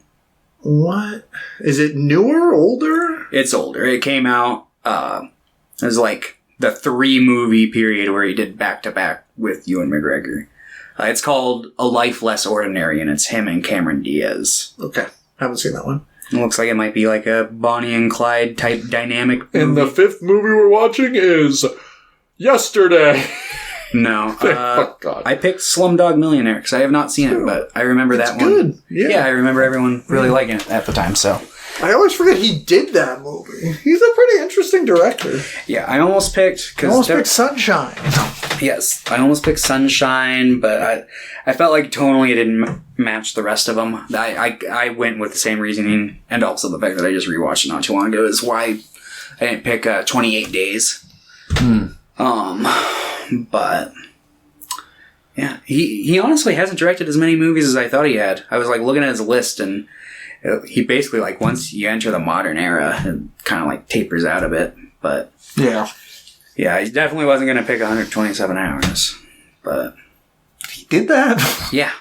Speaker 1: What? Is it newer, older?
Speaker 2: It's older. It came out, it was like the 3 movie period where he did back-to-back with Ewan McGregor. It's called A Life Less Ordinary, and it's him and Cameron Diaz.
Speaker 1: Okay. Haven't seen that one.
Speaker 2: It looks like it might be like a Bonnie and Clyde type dynamic movie.
Speaker 3: And the 5th movie we're watching is Yesterday.
Speaker 2: No.
Speaker 3: Fuck God.
Speaker 2: I picked Slumdog Millionaire because I have not seen it, but I remember that one.
Speaker 1: Good. Yeah.
Speaker 2: I remember everyone really liking it at the time, so.
Speaker 1: I always forget he did that movie. He's a pretty interesting director.
Speaker 2: Yeah, I almost picked...
Speaker 1: I almost picked Sunshine.
Speaker 2: Yes, I almost picked Sunshine, but I felt like tonally it didn't match the rest of them. I went with the same reasoning, and also the fact that I just rewatched it not too long ago is why I didn't pick 28 Days. But yeah, he honestly hasn't directed as many movies as I thought he had. I was like looking at his list, and he basically like once you enter the modern era, it kind of like tapers out a bit. But
Speaker 1: Yeah.
Speaker 2: yeah, he definitely wasn't going to pick 127 hours. But
Speaker 1: He did that?
Speaker 2: yeah,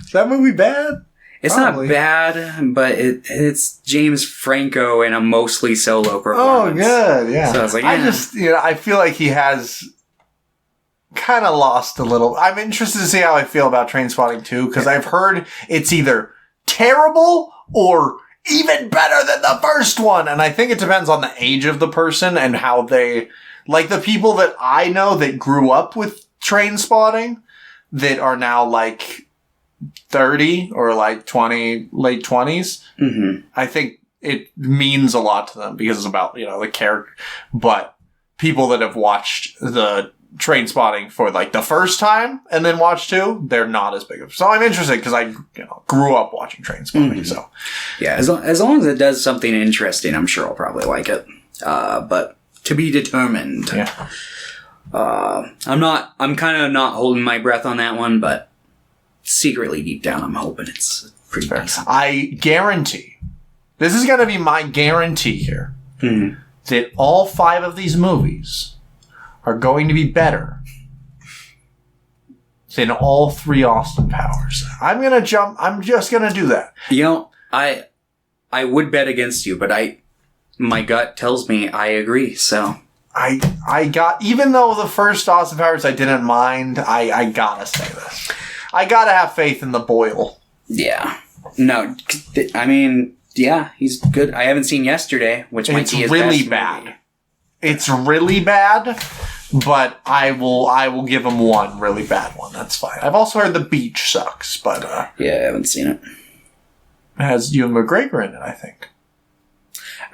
Speaker 1: Is that movie bad?
Speaker 2: it's
Speaker 1: Probably.
Speaker 2: not bad, but it's James Franco in a mostly solo
Speaker 1: Oh,
Speaker 2: performance.
Speaker 1: good. Yeah.
Speaker 2: So I was like,
Speaker 1: I
Speaker 2: yeah.
Speaker 1: just, I feel like he has kind of lost a little. I'm interested to see how I feel about Trainspotting 2, because I've heard it's either terrible or even better than the first one. And I think it depends on the age of the person and how they, like the people that I know that grew up with Trainspotting that are now like 30 or like 20, late 20s. Mm-hmm. I think it means a lot to them because it's about, the character. But people that have watched the Trainspotting for like the first time and then watched 2, they're not as big of. So I'm interested because I grew up watching Trainspotting. Mm-hmm. So
Speaker 2: yeah, as long as it does something interesting, I'm sure I'll probably like it. But to be determined.
Speaker 1: Yeah.
Speaker 2: I'm kind of not holding my breath on that one, but secretly deep down I'm hoping it's pretty fair. Decent.
Speaker 1: I guarantee, this is going to be my guarantee here, that all 5 of these movies are going to be better than all 3 Austin Powers. I'm just going to do that.
Speaker 2: I would bet against you, but my gut tells me I agree, so.
Speaker 1: I got, even though the first Austin Powers I didn't mind, I gotta say this. I gotta have faith in the Boyle.
Speaker 2: Yeah. No, I mean, yeah, he's good. I haven't seen Yesterday, which might be his
Speaker 1: really
Speaker 2: best
Speaker 1: bad.
Speaker 2: movie.
Speaker 1: It's really bad, but I will give him one really bad one. That's fine. I've also heard The Beach sucks, but
Speaker 2: yeah, I haven't seen it.
Speaker 1: It has Ewan McGregor in it, I think.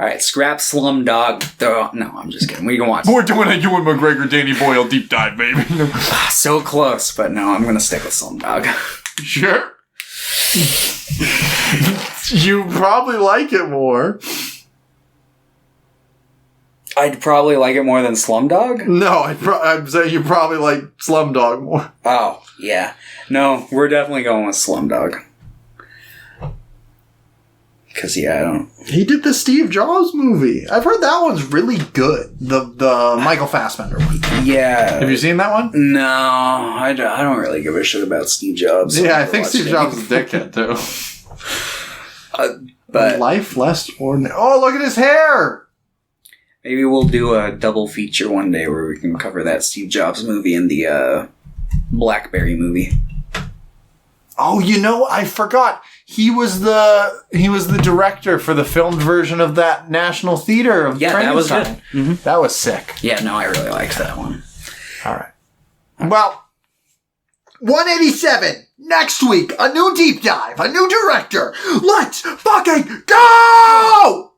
Speaker 2: All right, scrap Slumdog. No, I'm just kidding. We can watch.
Speaker 3: We're doing a Ewan McGregor, Danny Boyle deep dive, baby.
Speaker 2: So close, but no, I'm going to stick with Slumdog.
Speaker 1: Sure. You probably like it more.
Speaker 2: I'd probably like it more than Slumdog?
Speaker 1: No, I'm saying you probably like Slumdog more.
Speaker 2: Oh, yeah. No, we're definitely going with Slumdog. Because, yeah, I don't...
Speaker 1: He did the Steve Jobs movie. I've heard that one's really good. The Michael Fassbender one.
Speaker 2: Yeah.
Speaker 1: Have you seen that one?
Speaker 2: No, I don't really give a shit about Steve Jobs.
Speaker 1: Yeah, I think Steve Jobs is a dickhead, too.
Speaker 2: But
Speaker 1: Life Less Ordinary. Oh, look at his hair!
Speaker 2: Maybe we'll do a double feature one day where we can cover that Steve Jobs movie and the BlackBerry movie.
Speaker 1: Oh, I forgot. He was the director for the filmed version of that National Theater of
Speaker 2: Yeah, that was good.
Speaker 1: Mm-hmm. That was sick.
Speaker 2: Yeah, no, I really liked that one.
Speaker 1: All right. Well, 187. Next week, a new deep dive, a new director. Let's fucking go!